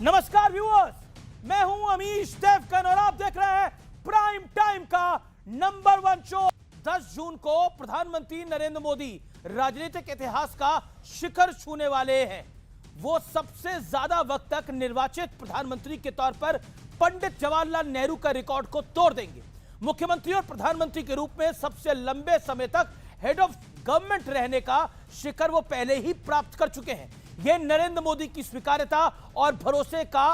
नमस्कार व्यूअर्स, मैं हूं अमीश देवगन और आप देख रहे हैं प्राइम टाइम का नंबर 1 शो। 10 जून को प्रधानमंत्री नरेंद्र मोदी राजनीतिक इतिहास का शिखर छूने वाले हैं। वो सबसे ज्यादा वक्त तक निर्वाचित प्रधानमंत्री के तौर पर पंडित जवाहरलाल नेहरू का रिकॉर्ड को तोड़ देंगे। मुख्यमंत्री और प्रधानमंत्री के रूप में सबसे लंबे समय तक हेड ऑफ गवर्नमेंट रहने का शिखर वो पहले ही प्राप्त कर चुके हैं। यह नरेंद्र मोदी की स्वीकार्यता और भरोसे का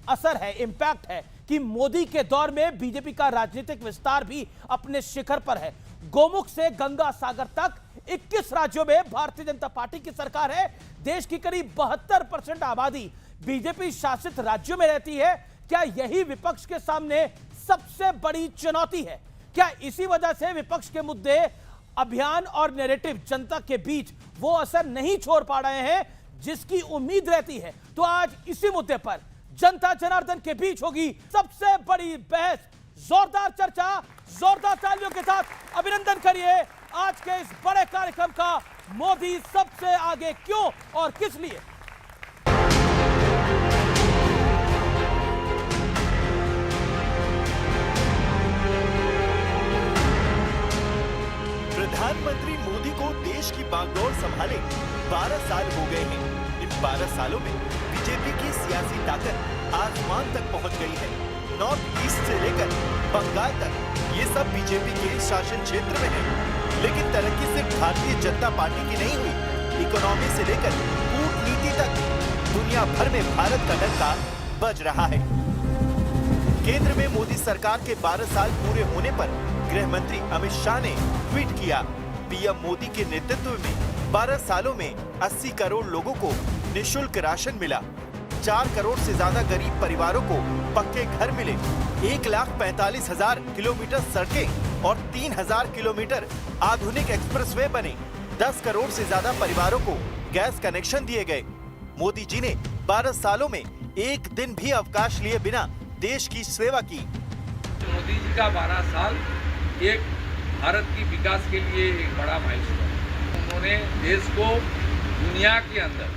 असर है, इंपैक्ट है कि मोदी के दौर में बीजेपी का राजनीतिक विस्तार भी अपने शिखर पर है। गोमुख से गंगा सागर तक 21 राज्यों में भारतीय जनता पार्टी की सरकार है। देश की करीब 72% आबादी बीजेपी शासित राज्यों में रहती है। क्या यही विपक्ष के सामने सबसे बड़ी चुनौती है? क्या इसी वजह से विपक्ष के मुद्दे, अभियान और नैरेटिव जनता के बीच वो असर नहीं छोड़ पा रहे हैं जिसकी उम्मीद रहती है? तो आज इसी मुद्दे पर जनता जनार्दन के बीच होगी सबसे बड़ी बहस। जोरदार चर्चा, जोरदार तालियों के साथ अभिनंदन करिए आज के इस बड़े कार्यक्रम का। मोदी सबसे आगे क्यों और किस लिए? प्रधानमंत्री मोदी को देश की बागडोर संभाले 12 साल हो गए हैं। इन 12 सालों में बीजेपी की सियासी ताकत आसमान तक पहुंच गई है। नॉर्थ ईस्ट से लेकर बंगाल तक ये सब बीजेपी के शासन क्षेत्र में है। लेकिन तरक्की सिर्फ भारतीय जनता पार्टी की नहीं हुई। इकोनॉमी से लेकर कूटनीति तक दुनिया भर में भारत का डंका बज रहा है। केंद्र में मोदी सरकार के 12 साल पूरे होने पर गृह मंत्री अमित शाह ने ट्वीट किया, पीएम मोदी के नेतृत्व में 12 सालों में 80 करोड़ लोगों को निःशुल्क राशन मिला। 4 करोड़ से ज्यादा गरीब परिवारों को पक्के घर मिले। 1,45,000 किलोमीटर सड़कें और 3,000 किलोमीटर आधुनिक एक्सप्रेसवे बने। 10 करोड़ से ज्यादा परिवारों को गैस कनेक्शन दिए गए। मोदी जी ने 12 सालों में एक दिन भी अवकाश लिए बिना देश की सेवा की। मोदी जी का 12 साल एक भारत की विकास के लिए एक बड़ा माइलस्टोन है। उन्होंने देश को दुनिया के अंदर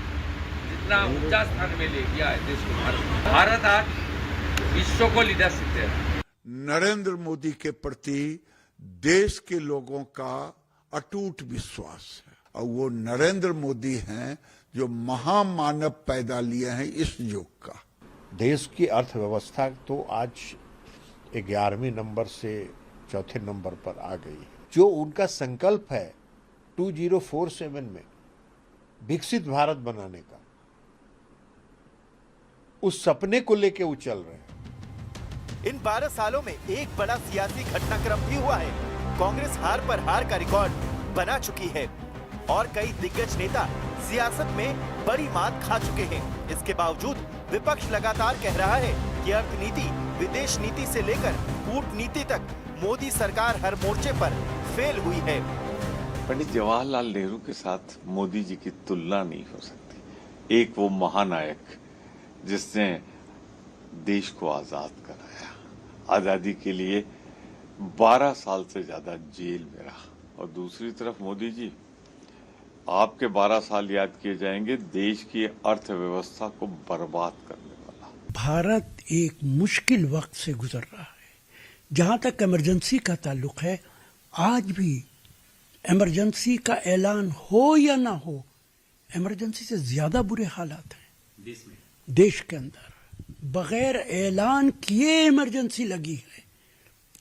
जितना ऊंचा स्थान में ले गया है देश को, भारत आज विश्व को लीडरशिप दे रहा है। नरेंद्र मोदी के प्रति देश के लोगों का अटूट विश्वास है और वो नरेंद्र मोदी हैं जो महामानव पैदा लिए हैं इस युग का। देश की अर्थव्यवस्था तो आज 11वें नंबर से 4थे नंबर पर आ गई है। जो उनका संकल्प है 2047 में विकसित भारत बनाने का, उस सपने को लेके वो चल रहे हैं। इन 12 सालों में एक बड़ा सियासी घटनाक्रम भी हुआ है। कांग्रेस हार पर हार का रिकॉर्ड बना चुकी है और कई दिग्गज नेता सियासत में बड़ी मात खा चुके हैं। इसके बावजूद विपक्ष लगातार कह रहा है कि अर्थनीति, विदेश नीति से लेकर कूटनीति तक मोदी सरकार हर मोर्चे पर फेल हुई है। पंडित जवाहरलाल नेहरू के साथ मोदी जी की तुलना नहीं हो सकती। एक वो महानायक जिसने देश को आजाद कराया, आजादी के लिए 12 साल से ज्यादा जेल में रहा, और दूसरी तरफ मोदी जी, आपके 12 साल याद किए जाएंगे देश की अर्थव्यवस्था को बर्बाद करने वाला। भारत एक मुश्किल वक्त से गुजर रहा है। जहां तक इमरजेंसी का ताल्लुक है, आज भी इमरजेंसी का ऐलान हो या ना हो, इमरजेंसी से ज्यादा बुरे हालात हैं देश के अंदर। बगैर ऐलान किए इमरजेंसी लगी है।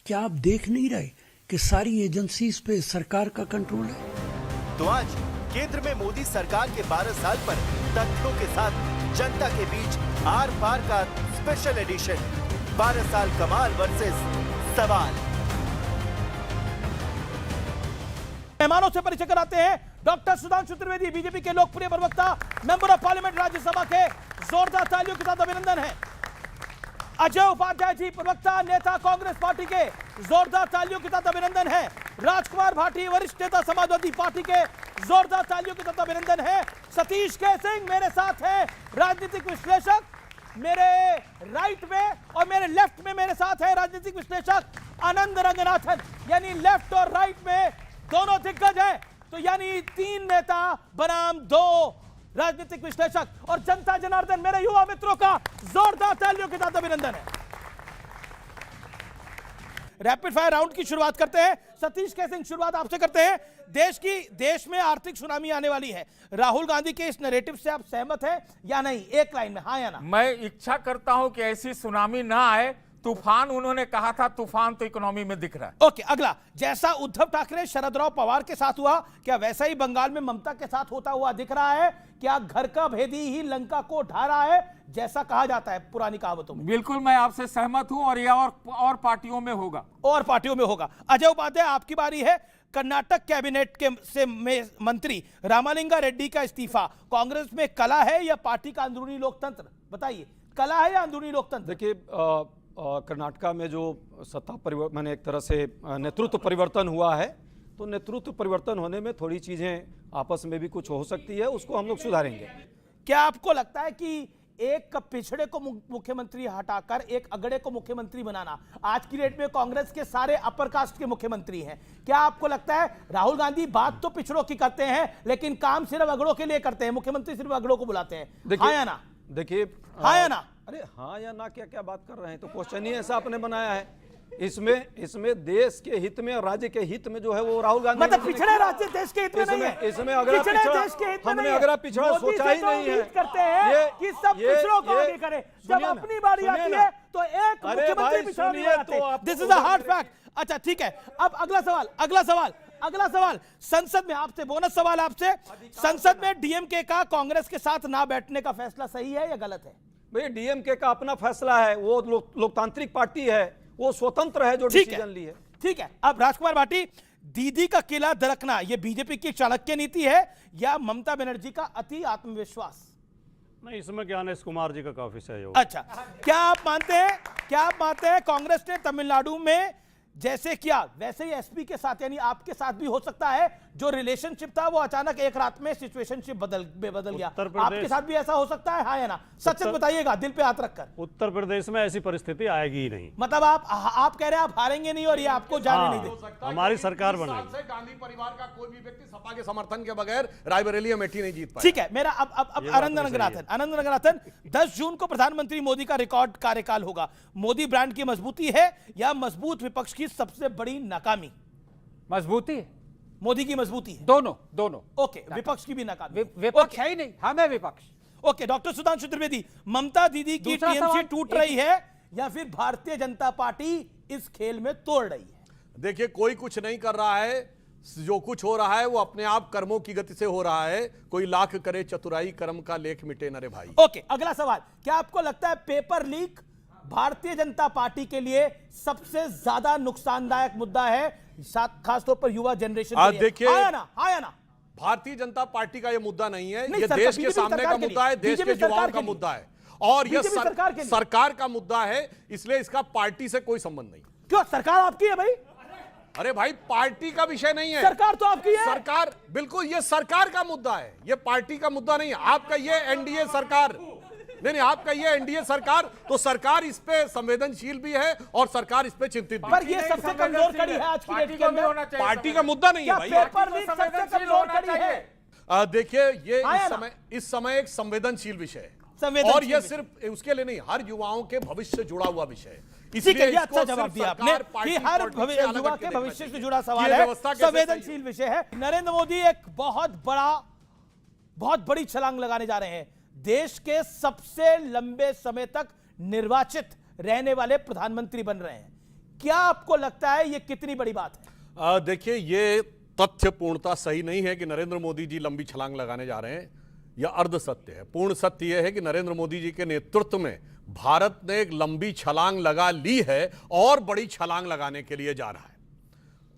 क्या आप देख नहीं रहे कि सारी एजेंसीज पे सरकार का कंट्रोल है? तो आज केंद्र में मोदी सरकार के 12 साल पर तथ्यों के साथ जनता के बीच आर पार का स्पेशल एडिशन, 12 साल कमाल वर्सेस सवाल। मेहमानों से परिचय कराते हैं। डॉक्टर सुधांशु त्रिवेदी, बीजेपी के लोकप्रिय प्रवक्ता, मेंबर ऑफ पार्लियामेंट राज्यसभा के। जोरदार तालियों के साथ अभिनंदन है। अजय उपाध्याय जी, प्रवक्ता, नेता, कांग्रेस पार्टी के। जोरदार तालियों के साथ अभिनंदन है। राजकुमार भाटी, वरिष्ठ नेता, समाजवादी पार्टी के। जोरदार तालियों के साथ अभिनंदन है। सतीश के सिंह मेरे साथ हैं, राजनीतिक विश्लेषक। मेरे राइट में और मेरे लेफ्ट में मेरे साथ है राजनीतिक विश्लेषक आनंद रंगनाथन। यानी लेफ्ट और राइट में दोनों दिग्गज हैं, तो यानी 3 नेता बनाम 2 राजनीतिक विश्लेषक और जनता जनार्दन, मेरे युवा मित्रों का जोरदार तालियों के साथ अभिनंदन है। रैपिड फायर राउंड की शुरुआत करते हैं। सतीश के सिंह, शुरुआत आपसे करते हैं। देश में आर्थिक सुनामी आने वाली है, राहुल गांधी के इस नैरेटिव से आप सहमत हैं या नहीं? एक लाइन में हाँ या ना। मैं इच्छा करता हूं कि ऐसी सुनामी ना आए। तूफान उन्होंने कहा था, तूफान तो इकोनॉमी में दिख रहा है। ओके, अगला, जैसा उद्धव ठाकरे शरदराव पवार के साथ हुआ, क्या वैसा ही बंगाल में ममता के साथ होता हुआ दिख रहा है? क्या घर का भेदी ही लंका को ढा रहा है, जैसा कहा जाता है पुरानी कहावतों में? बिल्कुल मैं आपसे सहमत हूं, और यह और पार्टियों में होगा। और पार्टियों में होगा। अजय उपाध्याय, आपकी बारी है। कर्नाटक कैबिनेट के मंत्री रामालिंगा रेड्डी का इस्तीफा, कांग्रेस में कला है या पार्टी का अंदरूनी लोकतंत्र? बताइए, कला है या अंदरूनी लोकतंत्र? देखिए, कर्नाटका में जो सत्ता परिवर्तन, मैंने एक तरह से नेतृत्व परिवर्तन हुआ है, तो नेतृत्व परिवर्तन होने में थोड़ी चीजें आपस में भी कुछ हो सकती है, उसको हम लोग सुधारेंगे। क्या आपको लगता है कि एक पिछड़े को मुख्यमंत्री हटाकर एक अगड़े को मुख्यमंत्री बनाना, आज की डेट में कांग्रेस के सारे अपर कास्ट के मुख्यमंत्री हैं, क्या आपको लगता है राहुल गांधी बात तो पिछड़ों की करते हैं लेकिन काम सिर्फ अगड़ों के लिए करते हैं, मुख्यमंत्री सिर्फ अगड़ों को बुलाते हैं? हाँ या ना? देखिए, हाँ या ना? अरे हाँ या ना, क्या क्या बात कर रहे हैं? तो क्वेश्चन ही ऐसा आपने बनाया है। इसमें देश के हित में और राज्य के हित में जो है वो राहुल गांधी, मतलब पिछड़े राज्य देश के हित में नहीं है। इसमें अगर पिछड़े देश के हित में हमने नहीं है। अगर पिछड़ा मोदी सोचा से ही तो नहीं है उम्मीद करते हैं कि सब पिछड़ों को आगे करें, जब अपनी बारी आती है तो एक मुख्यमंत्री पिछड़ा नहीं बनाते। This is a hard fact. अच्छा ठीक है, अब अगला सवाल संसद में आपसे, बोनस सवाल आपसे। संसद में डीएमके का कांग्रेस के साथ ना बैठने का फैसला सही है या गलत है? भाई, डीएमके का अपना फैसला है, वो लोकतांत्रिक पार्टी है, वो स्वतंत्र है जो डिसीजन ली है। ठीक है, अब राजकुमार भाटी, दीदी का किला दरकना ये बीजेपी की चाणक्य नीति है या ममता बनर्जी का अति आत्मविश्वास? नहीं, इसमें ज्ञानेश कुमार जी का काफी सहयोग। अच्छा, क्या आप मानते हैं कांग्रेस ने तमिलनाडु में जैसे किया वैसे ही एसपी के साथ यानी आपके साथ भी हो सकता है? जो रिलेशनशिप था वो अचानक एक रात में सिचुएशनशिप बदल गया, आपके साथ भी ऐसा हो सकता है? हाँ या ना? सच बताइएगा, दिल पे हाथ रखकर। उत्तर प्रदेश में ऐसी परिस्थिति आएगी ही नहीं। मतलब आप कह रहे हैं आप हारेंगे नहीं और ये आपको जाने नहीं देंगे? हमारी सरकार बनेगी। गांधी परिवार का कोई भी व्यक्ति सपा के समर्थन के बगैर रायबरेली अमेठी नहीं जीत पाएगा। ठीक है, मेरा अब आनंद रंगनाथन, 10 जून को प्रधानमंत्री मोदी का रिकॉर्ड कार्यकाल होगा। मोदी ब्रांड की मजबूती है या मजबूत विपक्ष की सबसे बड़ी नाकामी? मजबूती है, मोदी की मजबूती है। दोनों। ओके, विपक्ष की भी नाकामी? विपक्ष है ही नहीं, हमें विपक्ष। ओके, डॉक्टर सुधांशु त्रिवेदी, ममता दीदी की टीएमसी टूट रही है या फिर भारतीय जनता पार्टी इस खेल में तोड़ रही है? देखिए, कोई कुछ नहीं कर रहा है, जो कुछ हो रहा है वो अपने आप कर्मों की गति से हो रहा है। कोई लाख करे चतुराई, कर्म का लेख मिटे न रे भाई। ओके, अगला सवाल, क्या आपको लगता है paper leak Bharatiya Janata party के लिए सबसे ज्यादा नुकसानदायक मुद्दा है, खासतौर पर युवा जनरेशन? देखिए, हाँ या ना? भारतीय जनता पार्टी का यह मुद्दा नहीं है, नहीं, ये देश के सामने का मुद्दा है, देश के युवाओं का मुद्दा है, और यह सरकार का मुद्दा है, इसलिए इसका पार्टी से कोई संबंध नहीं। क्यों? सरकार आपकी है भाई। अरे भाई, पार्टी का विषय नहीं है, सरकार तो आपकी है। सरकार, बिल्कुल, ये सरकार का मुद्दा है, ये पार्टी का मुद्दा नहीं है। आपका ये एनडीए सरकार, नहीं, आपका ये एनडीए सरकार, तो सरकार इस पे संवेदनशील भी है और सरकार इस पे चिंतित भी। पर ये सबसे कमजोर कड़ी है आज की डेट के अंदर। पार्टी का मुद्दा नहीं है भाई, पेपर लीक सबसे कमजोर कड़ी है। देखिए, ये इस समय एक संवेदनशील विषय है, और ये सिर्फ उसके लिए नहीं, हर युवाओं के भविष्य से जुड़ा हुआ विषय है। इसलिए अच्छा जवाब दिया आपने कि हर युवा के भविष्य से जुड़ा सवाल है, संवेदनशील विषय है। नरेंद्र मोदी एक बहुत बड़ी छलांग लगाने जा रहे हैं, देश के सबसे लंबे समय तक निर्वाचित रहने वाले प्रधानमंत्री बन रहे हैं। क्या आपको लगता है ये कितनी बड़ी बात है? देखिए, ये तथ्य पूर्णता सही नहीं है कि नरेंद्र मोदी जी लंबी छलांग लगाने जा रहे हैं, यह अर्ध सत्य है। पूर्ण सत्य यह है कि नरेंद्र मोदी जी के नेतृत्व में भारत ने एक लंबी छलांग लगा ली है और बड़ी छलांग लगाने के लिए जा रहा है।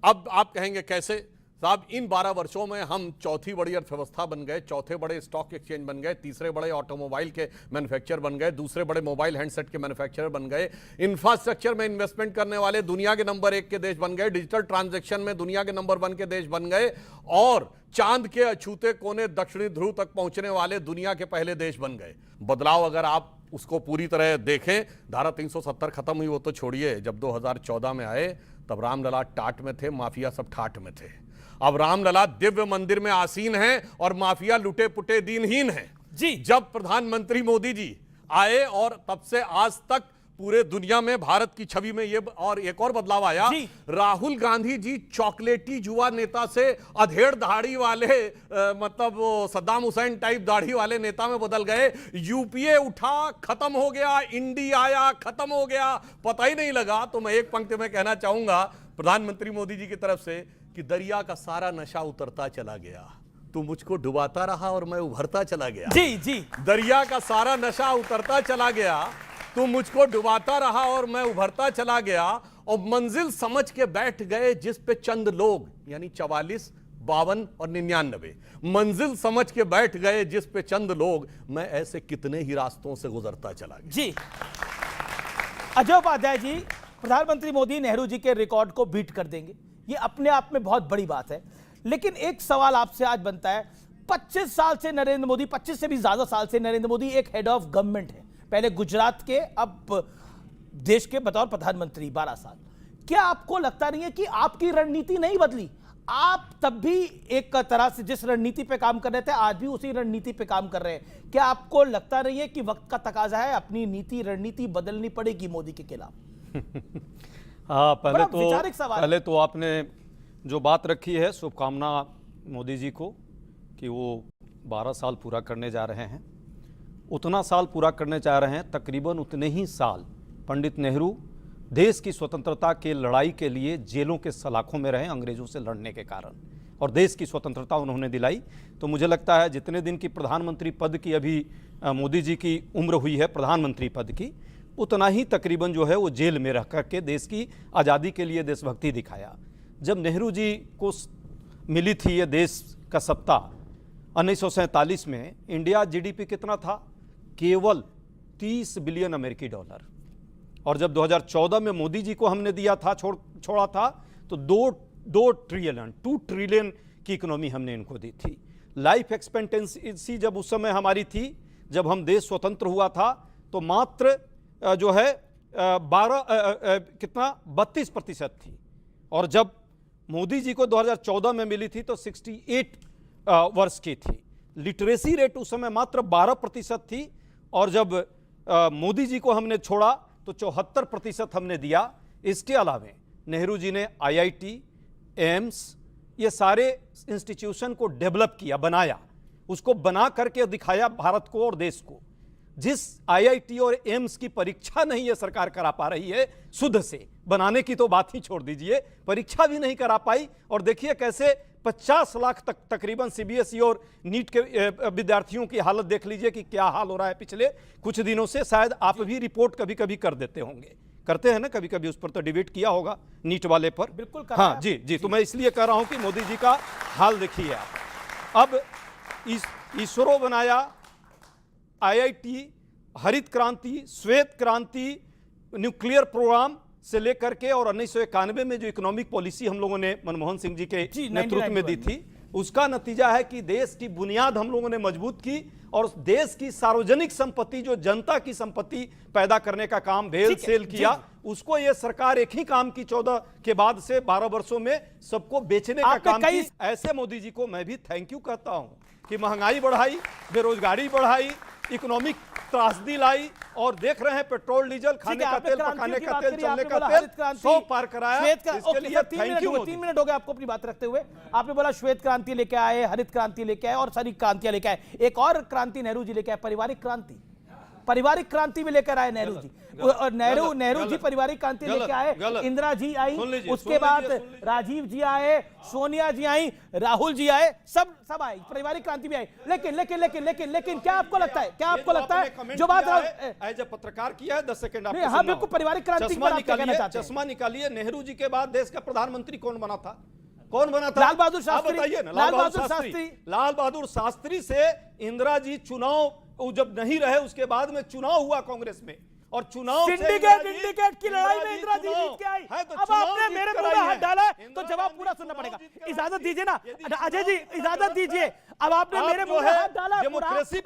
अब आप कहेंगे कैसे? साहब, इन 12 वर्षों में हम चौथी बड़ी अर्थव्यवस्था बन गए, चौथे बड़े स्टॉक एक्सचेंज बन गए, तीसरे बड़े ऑटोमोबाइल के मैन्युफैक्चरर बन गए, दूसरे बड़े मोबाइल हैंडसेट के मैन्युफैक्चरर बन गए, इंफ्रास्ट्रक्चर में इन्वेस्टमेंट करने वाले दुनिया के नंबर 1 के देश बन गए, डिजिटल ट्रांजैक्शन में दुनिया के नंबर 1 के देश बन गए, और चांद के अछूते कोने दक्षिणी ध्रुव तक पहुंचने वाले दुनिया के पहले देश बन गए। बदलाव अगर आप उसको पूरी तरह देखें, धारा 370 खत्म हुई वो तो छोड़िए, जब 2014 में आए तब रामलला टाट में थे, माफिया सब ठाट में थे। अब रामलला दिव्य मंदिर में आसीन हैं और माफिया लुटे पुटे दीनहीन हैं। जी। जब प्रधानमंत्री मोदी जी आए और तब से आज तक पूरे दुनिया में भारत की छवि में ये और एक और बदलाव आया। राहुल गांधी जी चॉकलेटी युवा नेता से अधेड़ दाढ़ी वाले मतलब वो सद्दाम हुसैन टाइप दाढ़ी वाले नेता में बदल गए। यूपीए उठा खत्म हो गया, इंडी आया खत्म हो गया, पता ही नहीं लगा। तो मैं एक पंक्ति में कहना चाहूंगा प्रधानमंत्री मोदी जी की तरफ से कि दरिया का सारा नशा उतरता चला गया, तू मुझको डुबाता रहा और मैं उभरता चला गया। जी जी, दरिया का सारा नशा उतरता चला गया, तू मुझको डुबाता रहा और मैं उभरता चला गया। और मंजिल समझ के बैठ गए जिस पे चंद लोग, यानी 44, 52 और 99, मंजिल समझ के बैठ गए जिस पे चंद लोग, मैं ऐसे कितने ही रास्तों से गुजरता चला गया। जी अजय उपाध्याय जी, प्रधानमंत्री मोदी नेहरू जी के रिकॉर्ड को बीट कर देंगे, ये अपने आप में बहुत बड़ी बात है। लेकिन एक सवाल आपसे आज बनता है, 25 साल से नरेंद्र मोदी, 25 से भी ज्यादा साल से नरेंद्र मोदी एक हेड ऑफ गवर्नमेंट है, पहले गुजरात के, अब देश के बतौर प्रधानमंत्री 12 साल। क्या आपको लगता नहीं है कि आपकी रणनीति नहीं बदली? आप तब भी एक तरह से जिस रणनीति पे काम कर रहे थे, आज भी उसी रणनीति पे काम कर रहे हैं। क्या आपको लगता नहीं है कि वक्त का तकाजा है, अपनी नीति रणनीति बदलनी पड़ेगी मोदी के खिलाफ? हाँ, पहले तो आपने जो बात रखी है, शुभकामना मोदी जी को कि वो 12 साल पूरा करने जा रहे हैं। उतना साल पूरा करने जा रहे हैं, तकरीबन उतने ही साल पंडित नेहरू देश की स्वतंत्रता के लड़ाई के लिए जेलों के सलाखों में रहे अंग्रेजों से लड़ने के कारण, और देश की स्वतंत्रता उन्होंने दिलाई। तो मुझे लगता है जितने दिन की प्रधानमंत्री पद की अभी मोदी जी की उम्र हुई है प्रधानमंत्री पद की, उतना ही तकरीबन जो है वो जेल में रह करके देश की आज़ादी के लिए देशभक्ति दिखाया। जब नेहरू जी को मिली थी ये देश का सत्ता 1947 में, इंडिया जीडीपी कितना था? केवल 30 बिलियन अमेरिकी डॉलर। और जब 2014 में मोदी जी को हमने दिया था, छोड़ा था, तो 2 ट्रिलियन की इकोनॉमी हमने इनको दी थी। लाइफ एक्सपेक्टेंसी जब उस समय हमारी थी, जब हम देश स्वतंत्र हुआ था, तो मात्र जो है 32% थी। और जब मोदी जी को 2014 में मिली थी तो 68 वर्ष की थी। लिटरेसी रेट उस समय मात्र 12% थी, और जब मोदी जी को हमने छोड़ा तो 74% हमने दिया। इसके अलावे नेहरू जी ने IIT, एम्स, ये सारे इंस्टीट्यूशन को डेवलप किया, बनाया, उसको बना करके दिखाया भारत को और देश को। जिस IIT और एम्स की परीक्षा नहीं ये सरकार करा पा रही है, शुद्ध से बनाने की तो बात ही छोड़ दीजिए, परीक्षा भी नहीं करा पाई। और देखिए कैसे 50 लाख तक तकरीबन CBSE और नीट के विद्यार्थियों की हालत देख लीजिए कि क्या हाल हो रहा है पिछले कुछ दिनों से। शायद आप भी रिपोर्ट कभी कभी कर देते होंगे, करते हैं ना कभी कभी, उस पर तो डिबेट किया होगा नीट वाले पर। बिल्कुल। हाँ जी। तो मैं इसलिए कह रहा हूं कि मोदी जी का हाल देखिए आप। अब इसरो बनाया, IIT, हरित क्रांति, श्वेत क्रांति, न्यूक्लियर प्रोग्राम से लेकर के, और 1991 में जो इकोनॉमिक पॉलिसी हम लोगों ने मनमोहन सिंह जी के नेतृत्व में दी थी, उसका नतीजा है कि देश की बुनियाद हम लोगों ने मजबूत की, और देश की सार्वजनिक संपत्ति, जो जनता की संपत्ति पैदा करने का काम भेल सेल किया, उसको ये सरकार एक ही काम की 14 के बाद से 12 वर्षों में सबको बेचने का काम की। ऐसे मोदी जी को मैं भी थैंक यू कहता हूं कि महंगाई बढ़ाई, बेरोजगारी बढ़ाई, इकोनॉमिक त्रासदी लाई, और देख रहे हैं पेट्रोल डीजल, खाने का तेल, पकाने का तेल, चलने का तेल 100 पार कराया। इसके लिए थैंक यू। 3 मिनट हो गए आपको अपनी बात रखते हुए। आपने बोला श्वेत क्रांति लेके आए, हरित क्रांति लेके आए, और सारी क्रांतियां लेके आए। एक और क्रांति नेहरू जी लेके आए, पारिवारिक क्रांति। पारिवारिक क्रांति भी लेकर आए नेहरू जी, और नेहरू जी पारिवारिक क्रांति लेके आए, इंदिरा जी आई, उसके बाद राजीव जी आए, सोनिया जी आई, राहुल जी आए, सब आए, पारिवारिक क्रांति भी आई। लेकिन क्या आपको लगता है, जो बात एज ए पत्रकार किया है, 10 सेकंड आपको। हाँ बिल्कुल, पारिवारिक क्रांति चश्मा निकालिए, नेहरू जी के बाद देश का प्रधानमंत्री कौन बना था? लाल बहादुर शास्त्री। बताइए ना। लाल बहादुर शास्त्री से इंदिरा जी चुनाव जब नहीं रहे, उसके बाद में चुनाव हुआ कांग्रेस में, और चुनाव सिंडिकेट की लड़ाई में इंदिरा जी जीत के आई। अब आपने मेरे मुंह में हाथ डाला है तो जवाब पूरा सुनना पड़ेगा। इजाजत दीजिए ना अजय जी, इजाजत दीजिए। अब आपने मेरे मुंह में हाथ डाला,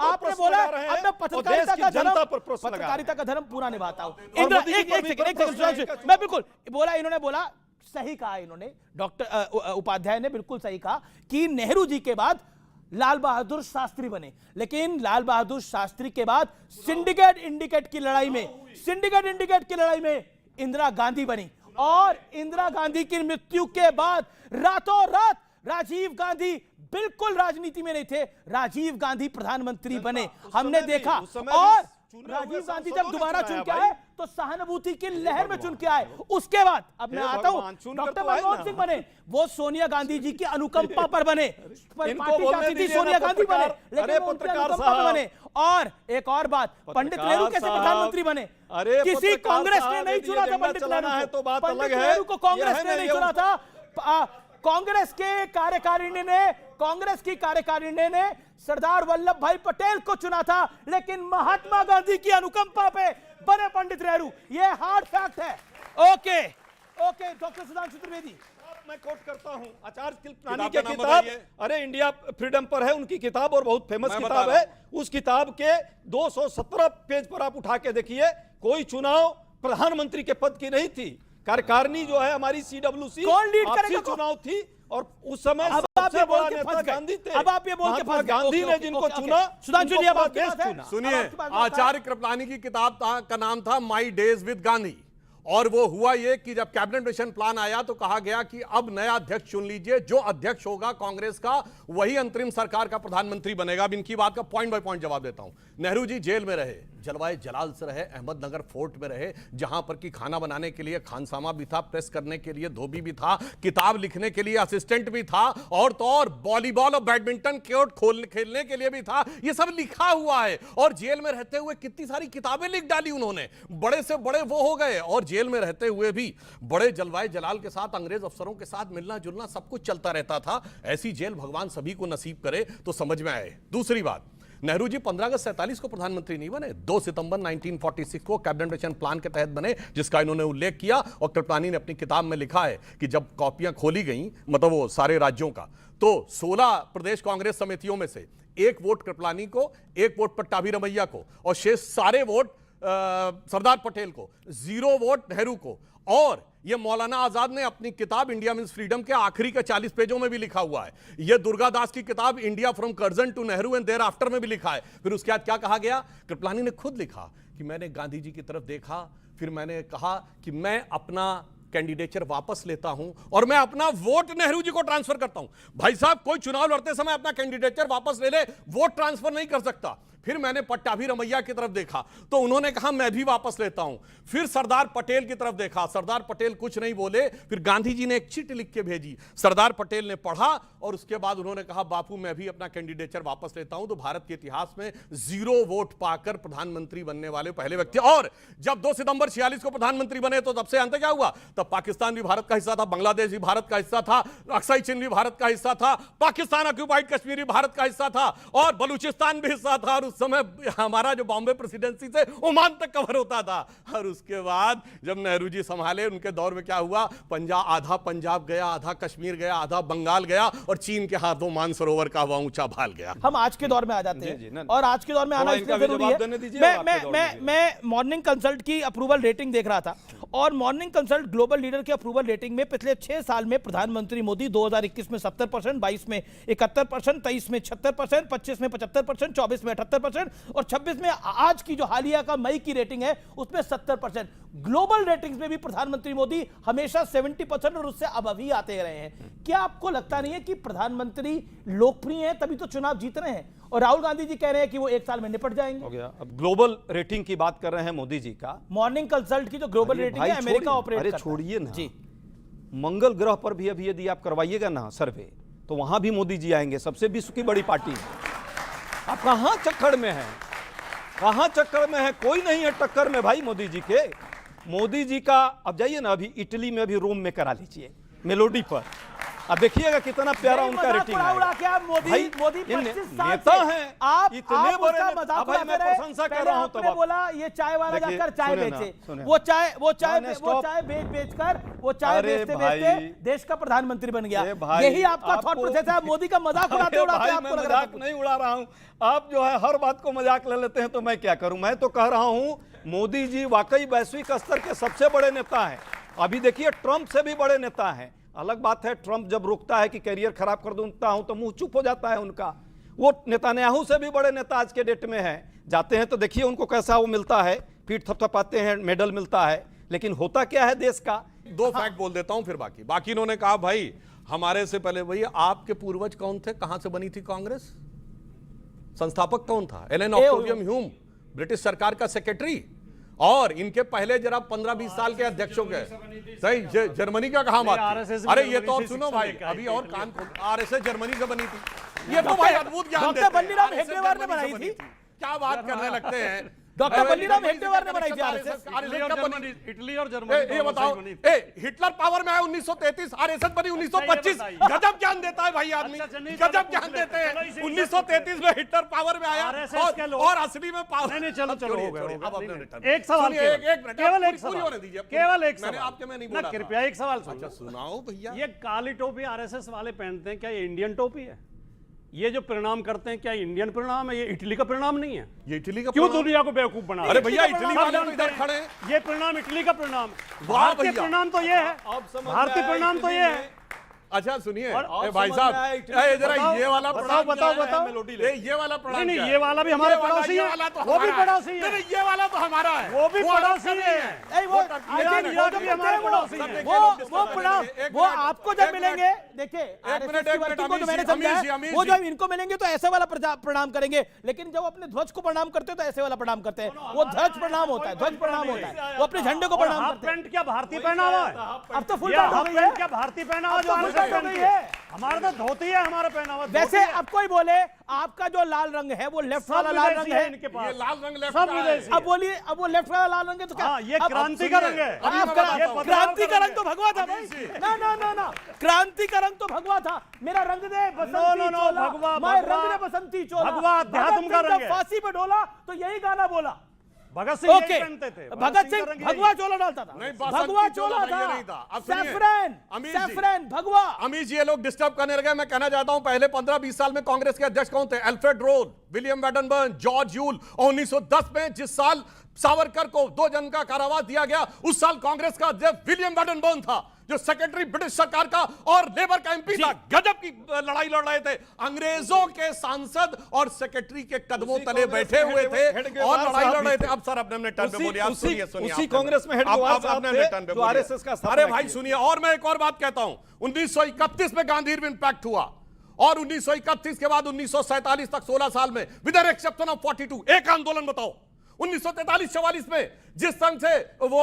आपने बोला अब मैं पत्रकारिता का धर्म पूरा निभाता हूँ। मैं बिल्कुल बोला, इन्होंने बोला सही कहा इन्होंने, डॉक्टर उपाध्याय ने बिल्कुल सही कहा कि नेहरू जी के बाद लाल बहादुर शास्त्री बने, लेकिन लाल बहादुर शास्त्री के बाद सिंडिकेट इंडिकेट की लड़ाई में इंदिरा गांधी बनी, और इंदिरा गांधी की मृत्यु के बाद रातों रात राजीव गांधी बिल्कुल राजनीति में नहीं थे, राजीव गांधी प्रधानमंत्री बने, हमने देखा। और राजीव गांधी जब दोबारा चुन के आए तो सहानुभूति की लहर में चुन के आए। उसके बाद अब मैं आता हूं, डॉक्टर मनमोहन सिंह बने, वो सोनिया गांधी जी की अनुकंपा पर बने, पार्टी चाहती थी सोनिया गांधी बने, लेकिन वो उनकी अनुकंपा पर बने। और एक और बात, पंडित नेहरू कैसे प्रधानमंत्री बने? किसी कांग्रेस ने नहीं चुना था पंडित नेहरू को, पंडित नेहरू को कांग्रेस ने नहीं चुना था, कांग्रेस की कार्यकारिणी ने सरदार वल्लभ भाई पटेल को चुना था, लेकिन महात्मा गांधी की अनुकंपा पे बने पंडित नेहरू, ये हार्ड फैक्ट है। ओके डॉक्टर सुधांशु त्रिवेदी, मैं कोट करता हूं आचार्य कृपलानी की किताब, अरे इंडिया फ्रीडम पर है उनकी किताब, और बहुत फेमस किताब है। उस किताब के 217 पेज पर आप उठा के देखिए, कोई चुनाव प्रधानमंत्री के पद की नहीं थी, कार्यकारिणी जो है हमारी CWC आपसी चुनाव थी, और उस समय सबसे बड़ा नेता गांधी थे। अब आप ये बोल के महात्मा गांधी ने जिनको चुना, सुधांशु जी अब आपके पास है। सुनिए, आचार्य कृपलानी की किताब का नाम था माई डेज विद गांधी, और वो हुआ ये कि जब कैबिनेट मिशन प्लान आया तो कहा गया कि अब नया अध्यक्ष चुन लीजिए, जो अध्यक्ष होगा कांग्रेस का वही अंतरिम सरकार का प्रधानमंत्री बनेगा। अब इनकी बात का पॉइंट बाय पॉइंट जवाब देता हूं। नेहरू जी जेल में रहे, जलवाए जलाल से रहे, अहमदनगर फोर्ट में रहे, जहां पर कि खाना बनाने के लिए खानसामा भी था, प्रेस करने के लिए धोबी भी था, किताब लिखने के लिए असिस्टेंट भी था, और तो और वॉलीबॉल और बैडमिंटन कोर्ट खेलने के लिए भी था। ये सब लिखा हुआ है, और जेल में रहते हुए कितनी सारी किताबें लिख डाली उन्होंने, बड़े से बड़े वो हो गए, और जेल में रहते हुए भी बड़े जलवाए जलाल के साथ, अंग्रेज अफसरों के साथ मिलना जुलना सब कुछ चलता रहता था। ऐसी जेल भगवान सभी को नसीब करे तो समझ में आए। दूसरी बात, नेहरू जी 15 अगस्त 47 को प्रधानमंत्री नहीं बने, 2 सितंबर 1946 को कैबिनेट मिशन प्लान के तहत बने, जिसका इन्होंने उल्लेख किया। और कृपलानी ने अपनी किताब में लिखा है कि जब कॉपियां खोली गई, मतलब वो सारे राज्यों का, तो 16 प्रदेश कांग्रेस समितियों में से 1 वोट कृपलानी को, 1 वोट पट्टाभी रमैया को, और शेष सारे वोट सरदार पटेल को, 0 वोट नेहरू को। और ये मौलाना आजाद ने अपनी किताब इंडिया मीन्स फ्रीडम के आखिरी के 40 पेजों में भी लिखा हुआ है। ये दुर्गा दास की किताब India from Curzon to Nehru and thereafter में भी लिखा है। फिर उसके बाद क्या कहा गया, कृपलानी ने खुद लिखा कि मैंने गांधी जी की तरफ देखा, फिर मैंने कहा कि मैं अपना कैंडिडेचर वापस लेता हूं और मैं अपना वोट नेहरू जी को ट्रांसफर करता हूं। भाई साहब, कोई चुनाव लड़ते समय अपना कैंडिडेचर वापस ले ले, वोट ट्रांसफर नहीं कर सकता। फिर मैंने पट्टाभी रमैया की तरफ देखा तो उन्होंने कहा मैं भी वापस लेता हूं। फिर सरदार पटेल की तरफ देखा, सरदार पटेल कुछ नहीं बोले। फिर गांधी जी ने एक चिट्ठी लिख के भेजी, सरदार पटेल ने पढ़ा और उसके बाद उन्होंने कहा बापू मैं भी अपना कैंडिडेचर वापस लेता हूं। तो भारत के इतिहास में 0 वोट पाकर प्रधानमंत्री बनने वाले पहले व्यक्ति। और जब 2 सितंबर 46 को प्रधानमंत्री बने तो तब से अंत क्या हुआ, तब पाकिस्तान भी भारत का हिस्सा था, बांग्लादेश भी भारत का हिस्सा था, अक्साई चीन भी भारत का हिस्सा था, पाकिस्तान ऑक्यूपाइड कश्मीर भी भारत का हिस्सा था और बलूचिस्तान भी हिस्सा था। और उस समय हमारा जो बॉम्बे प्रेसिडेंसी से ओमान तक कवर होता था। और उसके बाद जब नेहरू जी संभाले, उनके दौर में क्या हुआ, आधा पंजाब गया, आधा कश्मीर गया, आधा बंगाल गया और चीन के हाथों मानसरोवर का वह ऊंचा भाल गया। हम आज के दौर में आ जाते हैं और आज के दौर में आना इसलिए जरूरी है। मैं मॉर्निंग कंसल्ट की अप्रूवल रेटिंग देख रहा था और मॉर्निंग कंसल्ट ग्लोबल लीडर की अप्रूवल रेटिंग में पिछले 6 साल में प्रधानमंत्री मोदी 2021 में 70%, 22 में 71%, 23 में 76%, 25 में 75%, 24 में 78% और 26 में आज की जो हालिया का मई की रेटिंग है उसमें 70%। ग्लोबल रेटिंग्स में भी प्रधानमंत्री मोदी हमेशा 70% और उससे अब अभी आते रहे हैं। क्या आपको लगता नहीं है कि प्रधानमंत्री लोकप्रिय हैं तभी तो चुनाव जीत रहे हैं? और राहुल गांधी जी कह रहे हैं कि वो 1 साल में निपट जाएंगे। हो गया। अब ग्लोबल रेटिंग की बात कर रहे हैं मोदी जी का, मॉर्निंग कंसल्ट की जो ग्लोबल रेटिंग है अमेरिका ऑपरेट करता है। छोड़िए ना जी, मंगल ग्रह पर भी अभी यदि आप करवाइएगा ना सर्वे तो वहां भी मोदी जी आएंगे। सबसे विश्व की बड़ी पार्टी है। आप कहां चक्कर में है, कहां चक्कर में है? कोई नहीं है टक्कर में भाई मोदी जी के। मोदी जी का अब जाइए ना, अभी इटली में, अभी रोम में करा लीजिए मेलोडी पर, अब देखिएगा कितना प्यारा उनका रेटिंग है। मोदी नेता हैं, आप इतने बड़े मजाक भाई, मैं प्रशंसा कर रहा हूं। आपने बोला ये चाय वाला जाकर चाय बेचे, वो चाय बेचकर वो चाय बेचते देश का प्रधानमंत्री बन गया। यही आपका थॉट प्रोसेस है। मोदी का मजाक उड़ाते उड़ाते आपको लग रहा है। मजाक नहीं उड़ा रहा हूं, आप जो है हर बात को मजाक ले लेते हैं तो मैं क्या करूं। मैं तो कह रहा हूं मोदी जी वाकई वैश्विक स्तर के सबसे बड़े नेता हैं अभी देखिए ट्रंप से भी बड़े नेता हैं। अलग बात है ट्रंप जब रोकता है कि कैरियर खराब कर दूंगा हूं तो मुंह चुप हो जाता है उनका। वो नेतान्याहू से भी बड़े नेता आज के डेट में हैं। जाते हैं तो देखिए उनको कैसा वो मिलता है, पीठ थपथपाते हैं, मेडल मिलता है, लेकिन होता क्या है देश का। दो फैक्ट बोल देता हूं फिर बाकी इन्होंने कहा भाई हमारे से पहले भैया आपके पूर्वज कौन थे, कहां से बनी थी कांग्रेस, संस्थापक कौन था? एलन ऑक्टेवियम ह्यूम, ब्रिटिश सरकार का सेक्रेटरी। और इनके पहले जरा 15-20 साल के अध्यक्षों के सही जर्मनी का कहां बात थी? अरे ये तो और सुनो भाई, अभी और कान खोल, आरएसएस जर्मनी से बनी थी। ये तो भाई अद्भुत ज्ञान देते हैं। डॉक्टर बल्लीराम हेडगेवार ने बनाई थी। क्या बात करने लगते हैं? डॉक्टर बल्लीराम हेडगेवार ने बनाई थी आरएसएस। इटली और जर्मनी। ये बताओ, हिटलर पावर में आया 1933, आरएसएस बनी 1925। गजब ज्ञान देता है भाई आदमी, गजब ज्ञान देते हैं। 1933 में हिटलर पावर में आया और असली में पावर। नहीं चलो हो गया। एक सवाल, केवल एक सवाल दीजिए, केवल एक सवाल। आपके में नहीं बोला, कृपया एक सवाल सुनाओ भैया। ये काली टोपी आरएसएस वाले पहनते हैं, क्या ये इंडियन टोपी है? ये जो परिणाम करते हैं क्या इंडियन परिणाम है? ये इटली का परिणाम नहीं है? ये इटली का क्यों दुनिया को बेवकूफ बना? अरे भैया इटली वाले तो इधर खड़े हैं। ये परिणाम इटली का परिणाम, भारतीय परिणाम तो ये है, भारतीय परिणाम तो ये है। अच्छा सुनिए भाई साहब, जरा ये वाला बताओ ये वाला प्रणाम नहीं, ये वाला भी हमारे पड़ोसी है, वो भी पड़ोसी है। ये वाला तो हमारा है, वो भी पड़ोसी है। वो प्रणाम वो आपको जब मिलेंगे, देखिए तो मैंने समझा, वो जब इनको मिलेंगे तो ऐसे वाला प्रणाम करेंगे, लेकिन जब अपने ध्वज को प्रणाम करते हैं तो ऐसे वाला प्रणाम करते हैं। वो ध्वज प्रणाम होता है, ध्वज प्रणाम होता है, वो अपने झंडे को प्रणाम करते हैं। पैंट क्या भारतीय पहनावा है? अब तो फुल पैंट क्या भारतीय पहनावा जो हमारा तो धोती है, हमारा पहनावा। वैसे अब कोई बोले आपका जो लाल रंग है वो लेफ्ट वाला लाल रंग है इनके पास, ये लाल रंग लेफ्ट सब का है। विदेशी। अब बोलिए, अब वो लेफ्ट वाला लाल रंग है तो क्या? ये क्रांति का रंग है। क्रांति का रंग तो भगवा था भाई। ना क्रांति का रंग तो भगवा था। मेरा रंग दे बसंती चोला, मैं रंग दे बसंती चोला। भगवा अध्यात्म का रंग है। फांसी पे डोला तो यही गाना बोला। भगत सिंह ओके, भगत सिंह भगवा चोला डालता था, भगवा चोला था, सैफरन भगवा। अमीश ये लोग डिस्टर्ब करने लगे। मैं कहना चाहता हूं पहले 15-20 साल में कांग्रेस के अध्यक्ष कौन थे? अल्फ्रेड रोल, विलियम वेडनबर्न, जॉर्ज यूल। और 1910 में जिस साल सावरकर को 2 जन का कारावास दिया गया, उस साल कांग्रेस का अध्यक्ष विलियम वेडनबर्न था, जो सेक्रेटरी ब्रिटिश सरकार का और लेबर का एमपी था। गजब की लड़ाई लड़ रहे थे, अंग्रेजों के सांसद और सेक्रेटरी के कदमों तले बैठे हुए थे और लड़ाई लड़ रहे थे। अब सर अपने टर्न पे बोलिए, आप सुनिए उसी कांग्रेस में हेडगेवार साहब थे जो आरएसएस का स्थापना। अरे भाई सुनिए, और मैं एक और बात कहता हूं, 1931 में गांधी इम्पैक्ट हुआ और 1931 के बाद 1947 तक 16 साल में विद एन एक्सेप्शन ऑफ 42 एक आंदोलन बताओ। 1943-44 में जिस संग से वो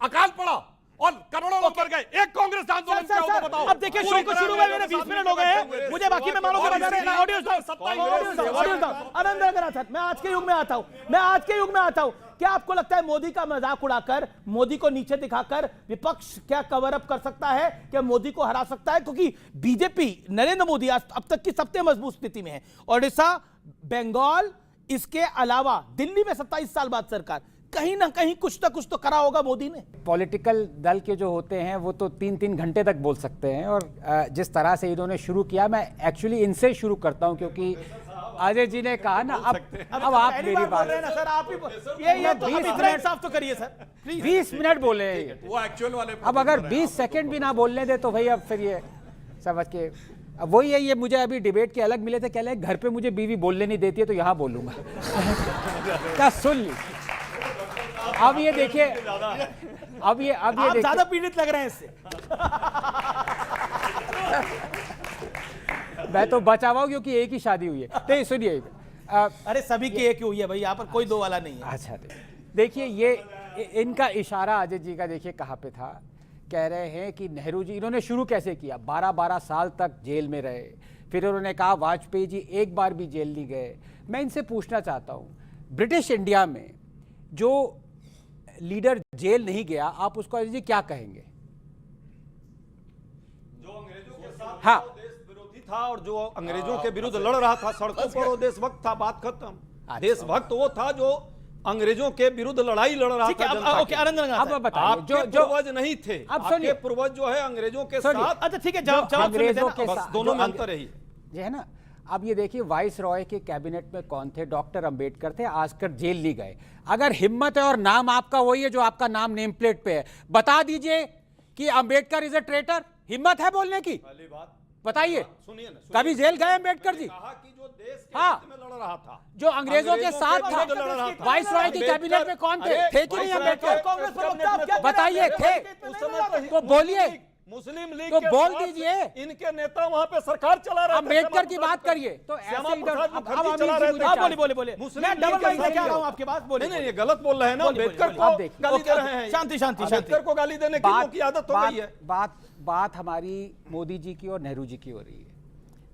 अकाल पड़ा और करोड़ों लोग मर गए, एक कांग्रेस आंदोलन क्या होगा बताओ। अब देखिए शो को शुरू में मेरे 20 मिनट हो गए हैं, मुझे बाकी में मालूम है। ऑडियो आनंद, मैं आज के युग में आता हूं, क्या आपको लगता है मोदी का मजाक उड़ाकर, मोदी को नीचे दिखाकर विपक्ष क्या कवर अप कर सकता है, क्या मोदी को हरा सकता है? क्योंकि बीजेपी, नरेंद्र मोदी अब तक की सबसे मजबूत स्थिति में है। ओडिशा, बंगाल, इसके अलावा दिल्ली में 27 साल बाद सरकार, कहीं ना कहीं कुछ तो करा होगा मोदी ने। पॉलिटिकल दल के जो होते हैं वो तो 3-3 घंटे तक बोल सकते हैं, और जिस तरह से इन्होंने शुरू किया, मैं एक्चुअली इनसे शुरू करता हूं, क्योंकि अजय जी ने कहा ना, अब आप मेरी बात ना सर, आप ये 20 मिनट साफ तो करिए सर, 20 मिनट बोले वो एक्चुअल वाले। अब अगर 20 सेकंड भी ना बोलने दे तो भाई अब फिर ये समझ के, अब वही है, ये मुझे अभी डिबेट के अलग मिले थे, कह रहे घर पे मुझे बीवी बोलने नहीं देती है तो यहाँ बोलूंगा। क्या सुन ली। अब ये देखिए, अब ये ज्यादा पीड़ित लग रहे हैं इससे। मैं तो बचा हुआ हूं क्योंकि एक ही शादी हुई है। तो सुनिए, अरे सभी की एक ही हुई है भाई, यहाँ पर कोई दो वाला नहीं है। अच्छा देखिए, ये इनका इशारा अजय जी का देखिए कहाँ पे था। कह रहे हैं कि नेहरू जी, इन्होंने शुरू कैसे किया, 12-12 साल तक जेल में रहे, फिर उन्होंने कहा वाजपेयी जी एक बार भी जेल नहीं गए। मैं इनसे पूछना चाहता हूँ, ब्रिटिश इंडिया में जो लीडर जेल नहीं गया, आप उसको अजय जी क्या कहेंगे? जो अंग्रेजों के साथ हाँ देश विरोधी था और जो अंग्रेजों के विरुद्ध लड़ रहा था सड़कों पर, वो देशभक्त था, बात खत्म। देशभक्त वो था जो अंग्रेजों के विरुद्ध लड़ाई लड़ रहा था। ओके आनंद, अब बताइए, जो पूर्वज नहीं थे, अब सुनिए, पूर्वज जो है अंग्रेजों के साथ। अच्छा ठीक है, जवाब अंग्रेजों के साथ, दोनों में अंतर है ये है ना। अब ये देखिए वाइस रॉय के कैबिनेट में कौन थे? डॉक्टर अंबेडकर थे, आजकर जेल नहीं गए। अगर हिम्मत है और नाम आपका वही है जो आपका नाम नेम प्लेट पे है, बता दीजिए कि अंबेडकर इज अ ट्रेटर। हिम्मत है बोलने की? पहली बात बताइए, सुनिए ना, कभी जेल गए अंबेडकर जी? कहा कि जो देश के हाँ। हित में लड़ रहा था, जो अंग्रेजों के साथ था, विरुद्ध लड़ रहा था। वाइस रॉय की कैबिनेट में कौन थे? थे कि नहीं अंबेडकर? कांग्रेस प्रवक्ता आप क्या बताइए, थे? उस समय तो बोलिए, मुस्लिम लीग तो के बोल साथ दीजिए। इनके नेता वहां पे सरकार चला रहे थे। अंबेडकर की बात करिए तो ऐसे श्यामा इधर प्रसाद अब मुखर्जी अमीर चला जी रहे मुझे थे। आप चाहिए। बोलिए। मुस्लिम मैं लीग डबल के माइक साथ लेके आ रहा हूं चला। आपके पास, नहीं बोलिए। नहीं, ये गलत बोल रहे हैं ना। बोलिए, अम्बेडकर बोलिए, को आप देखिए। गाली ओके, दे रहे हैं। शांति, शांति, अम्बेडकर को गाली देने की लोगों की आदत हो गई है। बात हमारी मोदी जी की और नेहरू जी की हो रही है,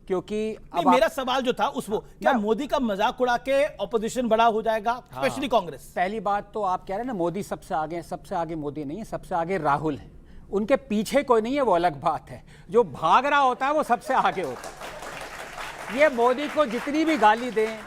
क्योंकि नहीं, मेरा सवाल जो था उस वो क्या मोदी का मजाक उड़ा के ऑपोजिशन बड़ा हो जाएगा, स्पेशली कांग्रेस? पहली बात तो आप कह रहे हैं ना मोदी सबसे आगे हैं। सबसे आगे मोदी नहीं है, सबसे आगे राहुल है। उनके पीछे कोई नहीं है, वो अलग बात है। जो भाग रहा होता है वो सबसे आगे होता है। ये मोदी को जितनी भी गाली दें,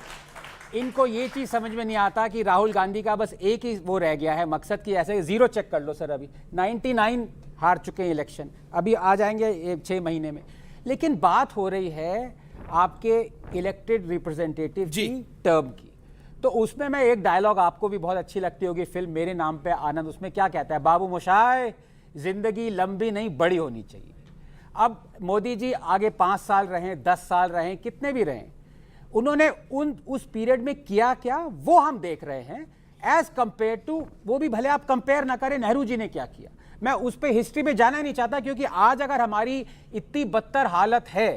इनको ये चीज समझ में नहीं आता कि राहुल गांधी का बस एक ही वो रह गया है मकसद कि ऐसे जीरो चेक कर लो सर। अभी 99 हार चुके हैं इलेक्शन, अभी आ जाएंगे 6 महीने में। लेकिन बात हो रही है आपके इलेक्टेड रिप्रेजेंटेटिव की टर्म की। तो उसमें मैं एक डायलॉग, आपको भी बहुत अच्छी लगती होगी फिल्म मेरे नाम पे आनंद, उसमें क्या कहता है? बाबू मोशाय, जिंदगी लंबी नहीं बड़ी होनी चाहिए। अब मोदी जी आगे 5 साल रहे, 10 साल रहे, कितने भी रहे, उन्होंने उस पीरियड में किया क्या वो हम देख रहे हैं एज कंपेयर टू, वो भी भले आप कंपेयर ना करें नेहरू जी ने क्या किया। मैं उस पर हिस्ट्री में जाना नहीं चाहता, क्योंकि आज अगर हमारी इतनी बदतर हालत है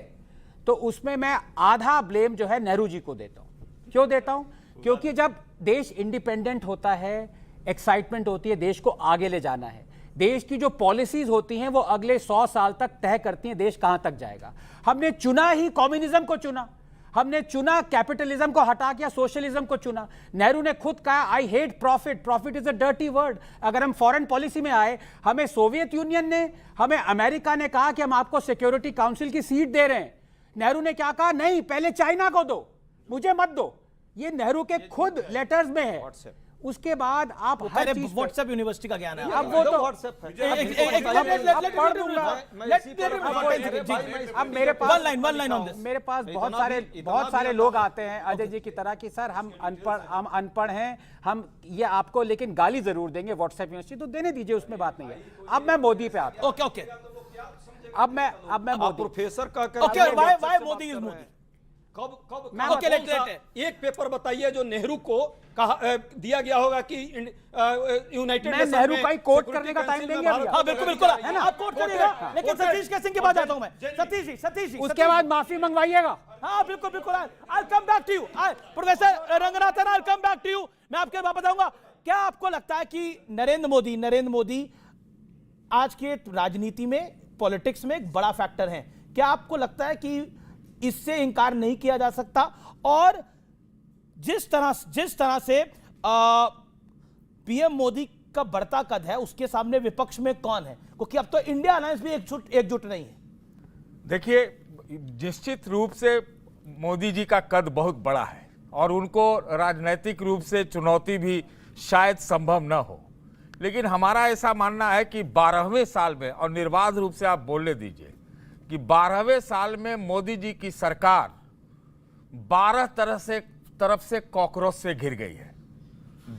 तो उसमें मैं आधा ब्लेम जो है नेहरू जी को देता हूं। क्यों देता हूं? क्योंकि जब देश इंडिपेंडेंट होता है, एक्साइटमेंट होती है, देश को आगे ले जाना है। देश की जो पॉलिसीज होती हैं वो अगले 100 साल तक तय करती हैं देश कहां तक जाएगा। हमने चुना ही कम्युनिज्म को चुना, हमने चुना कैपिटलिज्म को हटा के सोशलिज्म को चुना। नेहरू ने खुद कहा I hate profit, profit is a dirty word. अगर हम फॉरेन पॉलिसी में आए, हमें सोवियत यूनियन ने, हमें अमेरिका ने कहा कि हम आपको सिक्योरिटी काउंसिल की सीट दे रहे हैं। नेहरू ने क्या कहा? नहीं, पहले चाइना को दो, मुझे मत दो। ये नेहरू के खुद लेटर्स में है। उसके बाद आप हर चीज व्हाट्सएप यूनिवर्सिटी का ज्ञान है। अब वो तो व्हाट्सएप है। अब मेरे पास one line on this. मेरे पास बहुत सारे लोग आते हैं अजय जी की तरह कि सर हम अनपढ़ हैं, हम ये आपको लेकिन गाली जरूर देंगे व्हाट्सएप यूनिवर्सिटी, तो देने दीजिए, उसमें बात नहीं है। अब मैं मोदी पे आता हूं। ओके अब मैं मोदी प्रोफेसर का okay, why Modi is Modi? एक पेपर बताइए जो नेहरू को कहा दिया गया होगा कि यूनाइटेड मैं नेहरू का ही कोट करने का टाइम देंगे अभी। हाँ बिल्कुल है ना, आप कोट करिएगा। लेकिन सतीश के सिंह के पास जाता हूं मैं। सतीश जी उसके बाद माफी मंगवाइएगा। हाँ बिल्कुल I come back to you professor Ranganathan, I come back to you. मैं आपके वापस आऊंगा। क्या आपको लगता है कि नरेंद्र मोदी आज के राजनीति में, पॉलिटिक्स में एक बड़ा फैक्टर है? क्या आपको लगता है कि इससे इंकार नहीं किया जा सकता? और जिस तरह से पीएम मोदी का बढ़ता कद है, उसके सामने विपक्ष में कौन है? क्योंकि अब तो इंडिया अलायंस भी एकजुट नहीं है। देखिए, निश्चित रूप से मोदी जी का कद बहुत बड़ा है और उनको राजनीतिक रूप से चुनौती भी शायद संभव न हो, लेकिन हमारा ऐसा मानना है कि 12वें साल में, और निर्बाध रूप से आप बोलने दीजिए कि 12वें साल में मोदी जी की सरकार 12 तरफ से कॉकरोच से घिर गई है,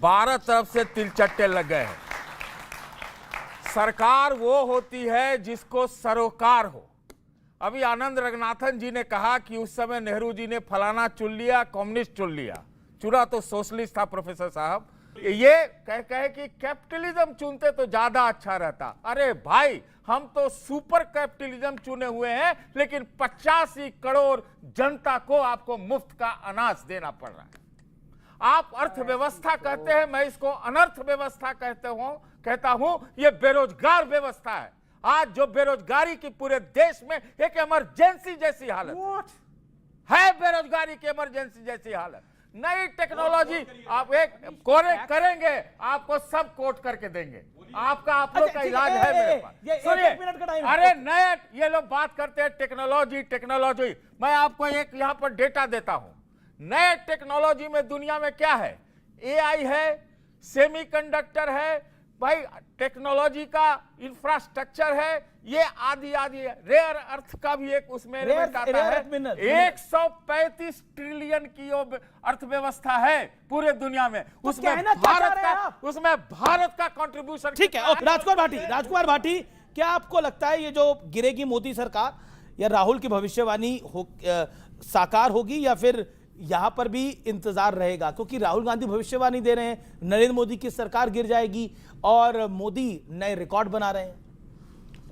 12 तरफ से तिलचट्टे लग गए हैं। सरकार वो होती है जिसको सरोकार हो। अभी आनंद रंगनाथन जी ने कहा कि उस समय नेहरू जी ने फलाना चुन लिया, कम्युनिस्ट चुन लिया, चुना तो सोशलिस्ट था प्रोफेसर साहब। ये कहे कि कैपिटलिज्म चुनते तो ज्यादा अच्छा रहता। अरे भाई, हम तो सुपर कैपिटलिज्म चुने हुए हैं, लेकिन 85 करोड़ जनता को आपको मुफ्त का अनाज देना पड़ रहा है। आप अर्थव्यवस्था कहते हैं, मैं इसको अनर्थ व्यवस्था कहता हूं। ये बेरोजगार व्यवस्था है। आज जो बेरोजगारी की पूरे देश में एक इमरजेंसी जैसी हालत है, बेरोजगारी की इमरजेंसी जैसी हालत। नई टेक्नोलॉजी आप एक करेंगे, आपको सब कोट करके देंगे। आप लोग का इलाज है मेरे पास। सुनिए, अरे नए ये लोग बात करते हैं टेक्नोलॉजी। मैं आपको एक यहां पर डेटा देता हूं। नए टेक्नोलॉजी में दुनिया में क्या है? एआई है, सेमीकंडक्टर है, भाई टेक्नोलॉजी का इंफ्रास्ट्रक्चर है, ये आदि रेयर अर्थ का भी एक उसमें एलिमेंट आता है। 135 ट्रिलियन की अर्थव्यवस्था है पूरे दुनिया में, उसमें भारत का कंट्रीब्यूशन। ठीक है, राजकुमार भाटी, क्या आपको लगता है ये जो गिरेगी मोदी सरकार या राहुल की भविष्यवाणी साकार होगी, या फिर यहां पर भी इंतजार रहेगा? क्योंकि राहुल गांधी भविष्यवाणी दे रहे हैं नरेंद्र मोदी की सरकार गिर जाएगी और मोदी नए रिकॉर्ड बना रहे हैं।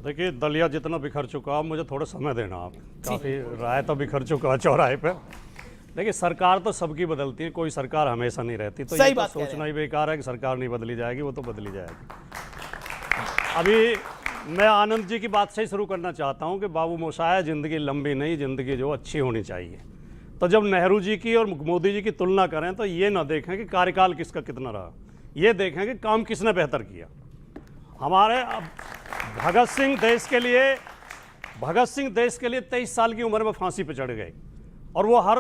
देखिए, दलिया जितना बिखर चुका, मुझे थोड़ा समय देना। आप काफ़ी राय तो बिखर चुका है चौराहे पे। देखिए, सरकार तो सबकी बदलती है, कोई सरकार हमेशा नहीं रहती, तो ये तो सोचना ही बेकार है कि सरकार नहीं बदली जाएगी, वो तो बदली जाएगी। अभी मैं आनंद जी की बात से ही शुरू करना चाहता हूँ कि बाबू मोशाया, जिंदगी लंबी नहीं, जिंदगी जो अच्छी होनी चाहिए। तो जब नेहरू जी की और मोदी जी की तुलना करें तो ये ना देखें कि कार्यकाल किसका कितना रहा, ये देखें कि काम किसने बेहतर किया। हमारे भगत सिंह देश के लिए 23 साल की उम्र में फांसी पर चढ़ गए, और वो हर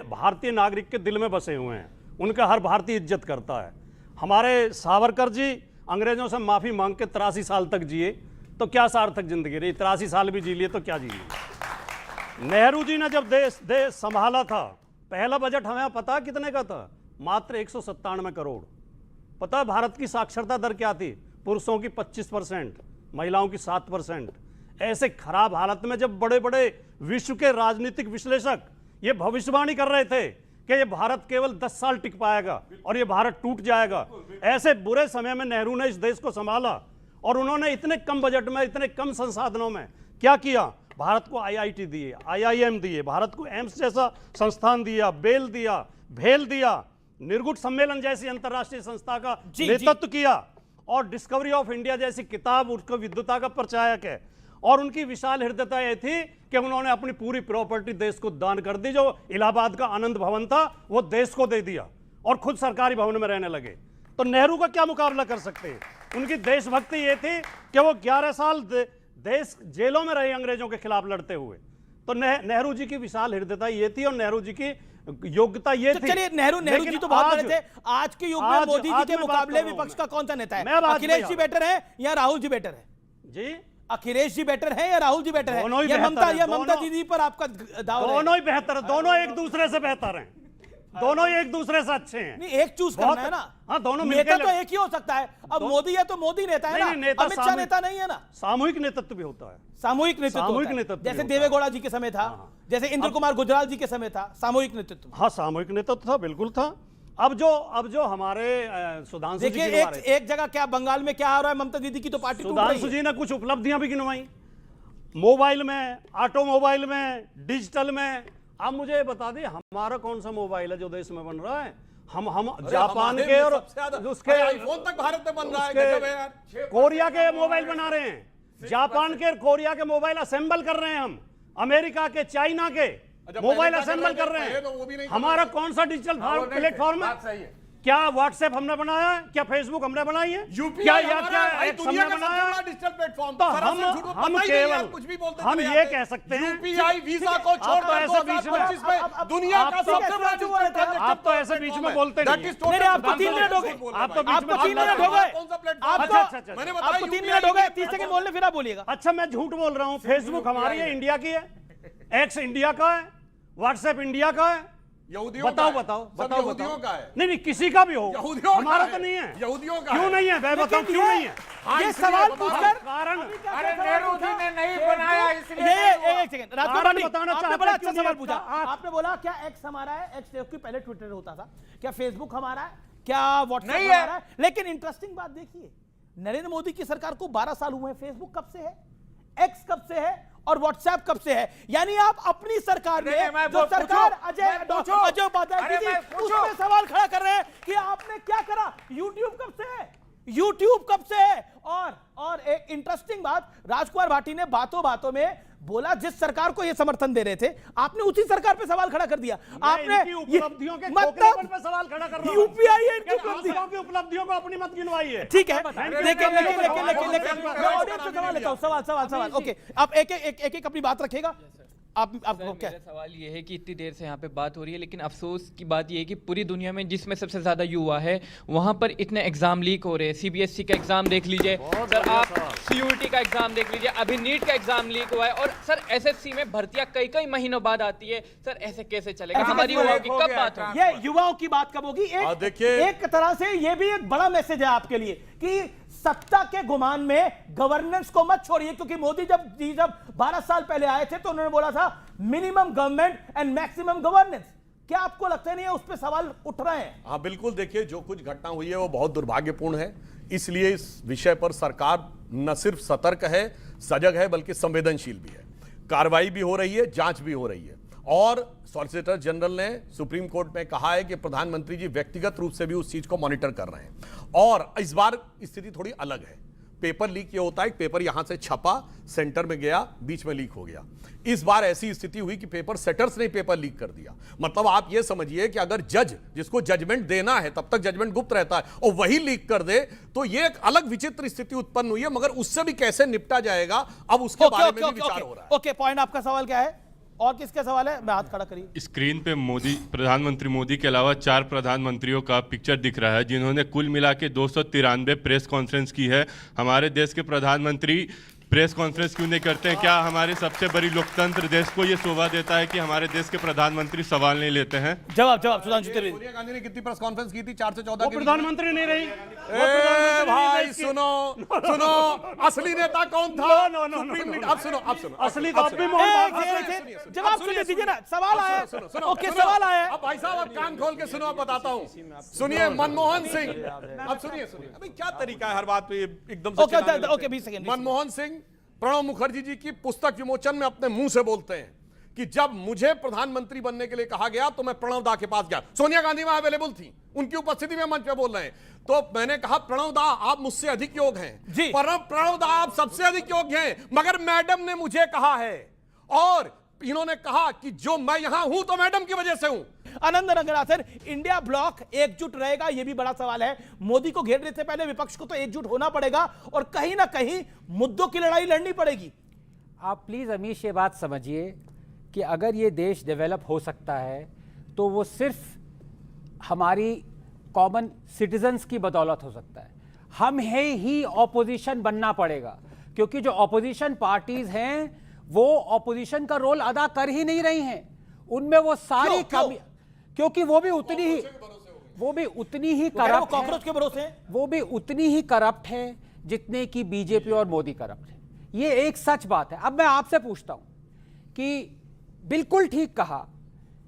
भारतीय नागरिक के दिल में बसे हुए हैं, उनका हर भारतीय इज्जत करता है। हमारे सावरकर जी अंग्रेजों से माफ़ी मांग के 83 साल तक जिए, तो क्या सार्थक जिंदगी रही? 83 साल भी जी लिए तो क्या जी लिए। नेहरू जी ने जब देश संभाला था, पहला बजट हमें पता कितने का था? मात्र 197 करोड़। पता है भारत की साक्षरता दर क्या थी? पुरुषों की 25%, महिलाओं की 7%। ऐसे खराब हालत में जब बड़े बड़े विश्व के राजनीतिक विश्लेषक ये भविष्यवाणी कर रहे थे कि ये भारत केवल 10 साल टिक पाएगा और ये भारत टूट जाएगा, ऐसे बुरे समय में नेहरू ने इस देश को संभाला, और उन्होंने इतने कम बजट में, इतने कम संसाधनों में क्या किया? भारत को IIT दिए, IIM दिए, भारत को एम्स जैसा संस्थान दिया, बेल दिया, भेल दिया, निर्गुट सम्मेलन जैसी अंतर्राष्ट्रीय संस्था का नेतृत्व किया, और डिस्कवरी ऑफ इंडिया जैसी किताब उसको विद्वता का प्रचारक है। और उनकी विशाल हृदयता यह थी कि उन्होंने अपनी पूरी प्रॉपर्टी देश को दान कर दी। जो इलाहाबाद का आनंद भवन था वो देश को दे दिया, और खुद सरकारी भवन में रहने लगे। तो नेहरू का क्या मुकाबला कर सकते हैं? उनकी देशभक्ति ये थी कि वो 11 साल देश जेलों में रहे अंग्रेजों के खिलाफ लड़ते हुए। तो नेहरू जी की विशाल हृदयता ये थी, और नेहरू जी की योग्यता ये थी। चलिए, नेहरू जी तो बहुत बड़े थे। आज के युग में मोदी जी के मुकाबले विपक्ष का कौन सा नेता है? अखिलेश जी बेटर है या राहुल जी बेटर है? जी, अखिलेश जी बेटर है या राहुल जी बेटर है? ममता दीदी पर आपका दावा? दोनों ही बेहतर है, दोनों एक दूसरे से बेहतर हैं, दोनों एक दूसरे से अच्छे हैं। नहीं, एक चूज करना है ना। हाँ, दोनों नेता तो एक ही हो सकता है। अब मोदी है तो मोदी नेता है ना, अमित शाह नेता नहीं है ना। सामूहिक नेतृत्व भी होता है, सामूहिक नेतृत्व, जैसे देवेगौड़ा जी के समय था, जैसे इंद्र कुमार गुजराल जी के समय था, सामूहिक नेतृत्व। हाँ, सामूहिक नेतृत्व था, बिल्कुल था। अब जो हमारे सुधांशु जी, देखिए एक जगह क्या बंगाल में क्या आ रहा है, ममता दीदी की तो पार्टी टूट रही है। सुधांशु जी ने कुछ उपलब्धियां भी गिनवाई, मोबाइल में, ऑटोमोबाइल में, डिजिटल में। आप मुझे बता दें, हमारा कौन सा मोबाइल है जो देश में बन रहा है? हम जापान के और उसके आईफोन तक भारत में बन रहा है। गजब है यार। कोरिया के मोबाइल बना रहे हैं, जापान के, कोरिया के मोबाइल असेंबल कर रहे हैं हम, अमेरिका के, चाइना के मोबाइल असेंबल कर रहे हैं। हमारा कौन सा डिजिटल प्लेटफॉर्म है? क्या व्हाट्सएप हमने बनाया है? क्या फेसबुक हमने बनाई है? क्या दुनिया का सबसे बड़ा डिजिटल प्लेटफॉर्म? तो हम केवल कुछ भी बोलते हम ये कह सकते हैं, यूपीआई वीजा को छोड़कर ऐसे बीच में दुनिया का सबसे बड़ा, आप तो ऐसे बीच में बोलते नहीं। आपको 3 मिनट हो गए, आपको 3 मिनट हो गए, आपको 3 मिनट हो गए, 30 सेकंड बोलने फिर आप बोलिएगा। अच्छा, मैं झूठ बोल रहा हूँ? फेसबुक हमारी है, इंडिया की है, एक्स इंडिया का है, व्हाट्सएप इंडिया का है। बताओ का है। नहीं, किसी का भी हो, हमारा तो नहीं है। यहूदियों का क्यों नहीं है? मैं बताऊं क्यों नहीं है? ये सवाल पूछकर कारण, अरे नेहरू जी ने नहीं बनाया, इसलिए। एक सेकंड, राजकुमार बताना आपने चाहता बड़ा हूं, अच्छा क्यों सवाल नहीं पूछा। है? आपने बोला क्या एक्स हमारा है? एक्स की पहले ट्विटर होता था। क्या फेसबुक हमारा है? क्या व्हाट्सएप हमारा है? लेकिन इंटरेस्टिंग बात देखिए, नरेंद्र मोदी की सरकार को 12 साल हुए हैं। फेसबुक कब से है? एक्स कब से है? और व्हाट्सएप कब से है? यानी आप अपनी सरकार में जो सरकार अजय उपाध्याय की थी, उसमें सवाल खड़ा कर रहे हैं कि आपने क्या करा। यूट्यूब कब से है? यूट्यूब कब से है? और एक इंटरेस्टिंग बात, राजकुमार भाटी ने बातों बातों में बोला जिस सरकार को ये समर्थन दे रहे थे, आपने उसी सरकार पे सवाल खड़ा कर दिया। आपने उपलब्धियों के मतलब पे सवाल खड़ा कर रहा हूं। यूपीआई की उपलब्धियों को अपनी मत गिनवाई है। ठीक है, लेकिन सवाल लेता हूं, सवाल। ओके, आप एक एक अपनी बात रखेगा। आपको क्या मेरा सवाल ये है कि इतनी देर से यहाँ पे बात हो रही है, लेकिन अफसोस की बात ये है कि पूरी दुनिया में जिसमें सबसे ज़्यादा युवा है वहाँ पर इतने एग्ज़ाम लीक हो रहे हैं। CBSE का एग्ज़ाम देख लीजिए सर, आप CUET का एग्ज़ाम देख लीजिए, अभी नीट का एग्ज़ाम लीक हुआ है, और सर SSC में भर्तियाँ कई महीनों बाद आती है। सर ऐसे कैसे चलेगा? हमारी युवाओं की कब बात होगी? ये युवाओं की बात कब होगी? एक तरह से ये भी एक बड़ा मैसेज है आपके लिए कि सत्ता के गुमान में गवर्नेंस को मत छोड़िए, क्योंकि मोदी जब 12 साल पहले आए थे तो उन्होंने बोला था minimum government and maximum governance. क्या आपको लगता नहीं है उस पर सवाल उठ रहे हैं? हाँ बिल्कुल, देखिए जो कुछ घटना हुई है वो बहुत दुर्भाग्यपूर्ण है, इसलिए इस विषय पर सरकार न सिर्फ सतर्क है, सजग है, बल्कि संवेदनशील भी है। कार्रवाई भी हो रही है, जांच भी हो रही है, और सॉलिसिटर जनरल ने सुप्रीम कोर्ट में कहा है कि प्रधानमंत्री जी व्यक्तिगत रूप से भी उस चीज को मॉनिटर कर रहे हैं। और इस बार स्थिति थोड़ी अलग है। पेपर लीक ये होता है, पेपर यहां से छपा, सेंटर में गया, बीच में लीक हो गया। इस बार ऐसी स्थिति हुई कि पेपर सेटर्स ने पेपर लीक कर दिया। मतलब आप ये समझिए कि अगर जज जिसको जजमेंट देना है तब तक जजमेंट गुप्त रहता है और वही लीक कर दे, तो ये एक अलग विचित्र स्थिति उत्पन्न हुई है। मगर उससे भी कैसे निपटा जाएगा, अब उसके बारे में भी विचार हो रहा है। ओके, पॉइंट आपका सवल क्या है और किसका सवाल है? मैं हाथ खड़ा करिए। स्क्रीन पे प्रधानमंत्री मोदी के अलावा 4 प्रधानमंत्रियों का पिक्चर दिख रहा है, जिन्होंने कुल मिला के 293 प्रेस कॉन्फ्रेंस की है। हमारे देश के प्रधानमंत्री प्रेस कॉन्फ्रेंस क्यों नहीं करते हैं? क्या हमारे सबसे बड़ी लोकतंत्र देश को ये शोभा देता है कि हमारे देश के प्रधानमंत्री सवाल नहीं लेते हैं? जवाब सुधांशु त्रिवेदी। सोनिया गांधी ने कितनी प्रेस कॉन्फ्रेंस की थी? 4 से 14 प्रधानमंत्री नहीं रही। भाई सुनो, असली नेता कौन था? अब सुनो असली तो आप भी जवाब सुनिए, दीजिए ना, सवाल आया। ओके, सवाल आया। अब भाई साहब आप कान खोल के सुनो, अब बताता हूँ। सुनिए, मनमोहन सिंह, अब सुनिए अभी क्या तरीका है हर बात पे एकदम से चिल्लाने लगते हैं। मनमोहन सिंह प्रणब मुखर्जी जी की पुस्तक विमोचन में अपने मुंह से बोलते हैं कि जब मुझे प्रधानमंत्री बनने के लिए कहा गया तो मैं प्रणब दा के पास गया। सोनिया गांधी वहां अवेलेबल थी, उनकी उपस्थिति में मंच पे बोल रहे हैं। तो मैंने कहा प्रणब दा आप मुझसे अधिक योग्य हैं, प्रणब दा आप सबसे अधिक योग्य हैं, मगर मैडम ने मुझे कहा है, और इन्होंने कहा कि जो मैं यहां हूं तो मैडम की वजह से हूं। आनंद रंगनाथन, इंडिया ब्लॉक एकजुट रहेगा, यह भी बड़ा सवाल है। मोदी को घेरने से पहले विपक्ष को तो एकजुट होना पड़ेगा और कहीं ना कहीं मुद्दों की लड़ाई लड़नी पड़ेगी। आप प्लीज अमीश ये बात समझिए कि अगर ये देश डेवलप हो सकता है तो वो सिर्फ हमारी कॉमन सिटीजन्स की बदौलत हो सकता है। हम है ही ऑपोजिशन बनना पड़ेगा, क्योंकि जो ऑपोजिशन पार्टीज हैं वो ऑपोजिशन का रोल अदा कर ही नहीं रही हैं। उनमें वो सारी कमी, क्योंकि वो भी उतनी ही करप्ट कॉकरोच के भरोसे, वो भी उतनी ही करप्ट है जितने की बीजेपी और मोदी करप्ट है। ये एक सच बात है। अब मैं आपसे पूछता हूं कि बिल्कुल ठीक कहा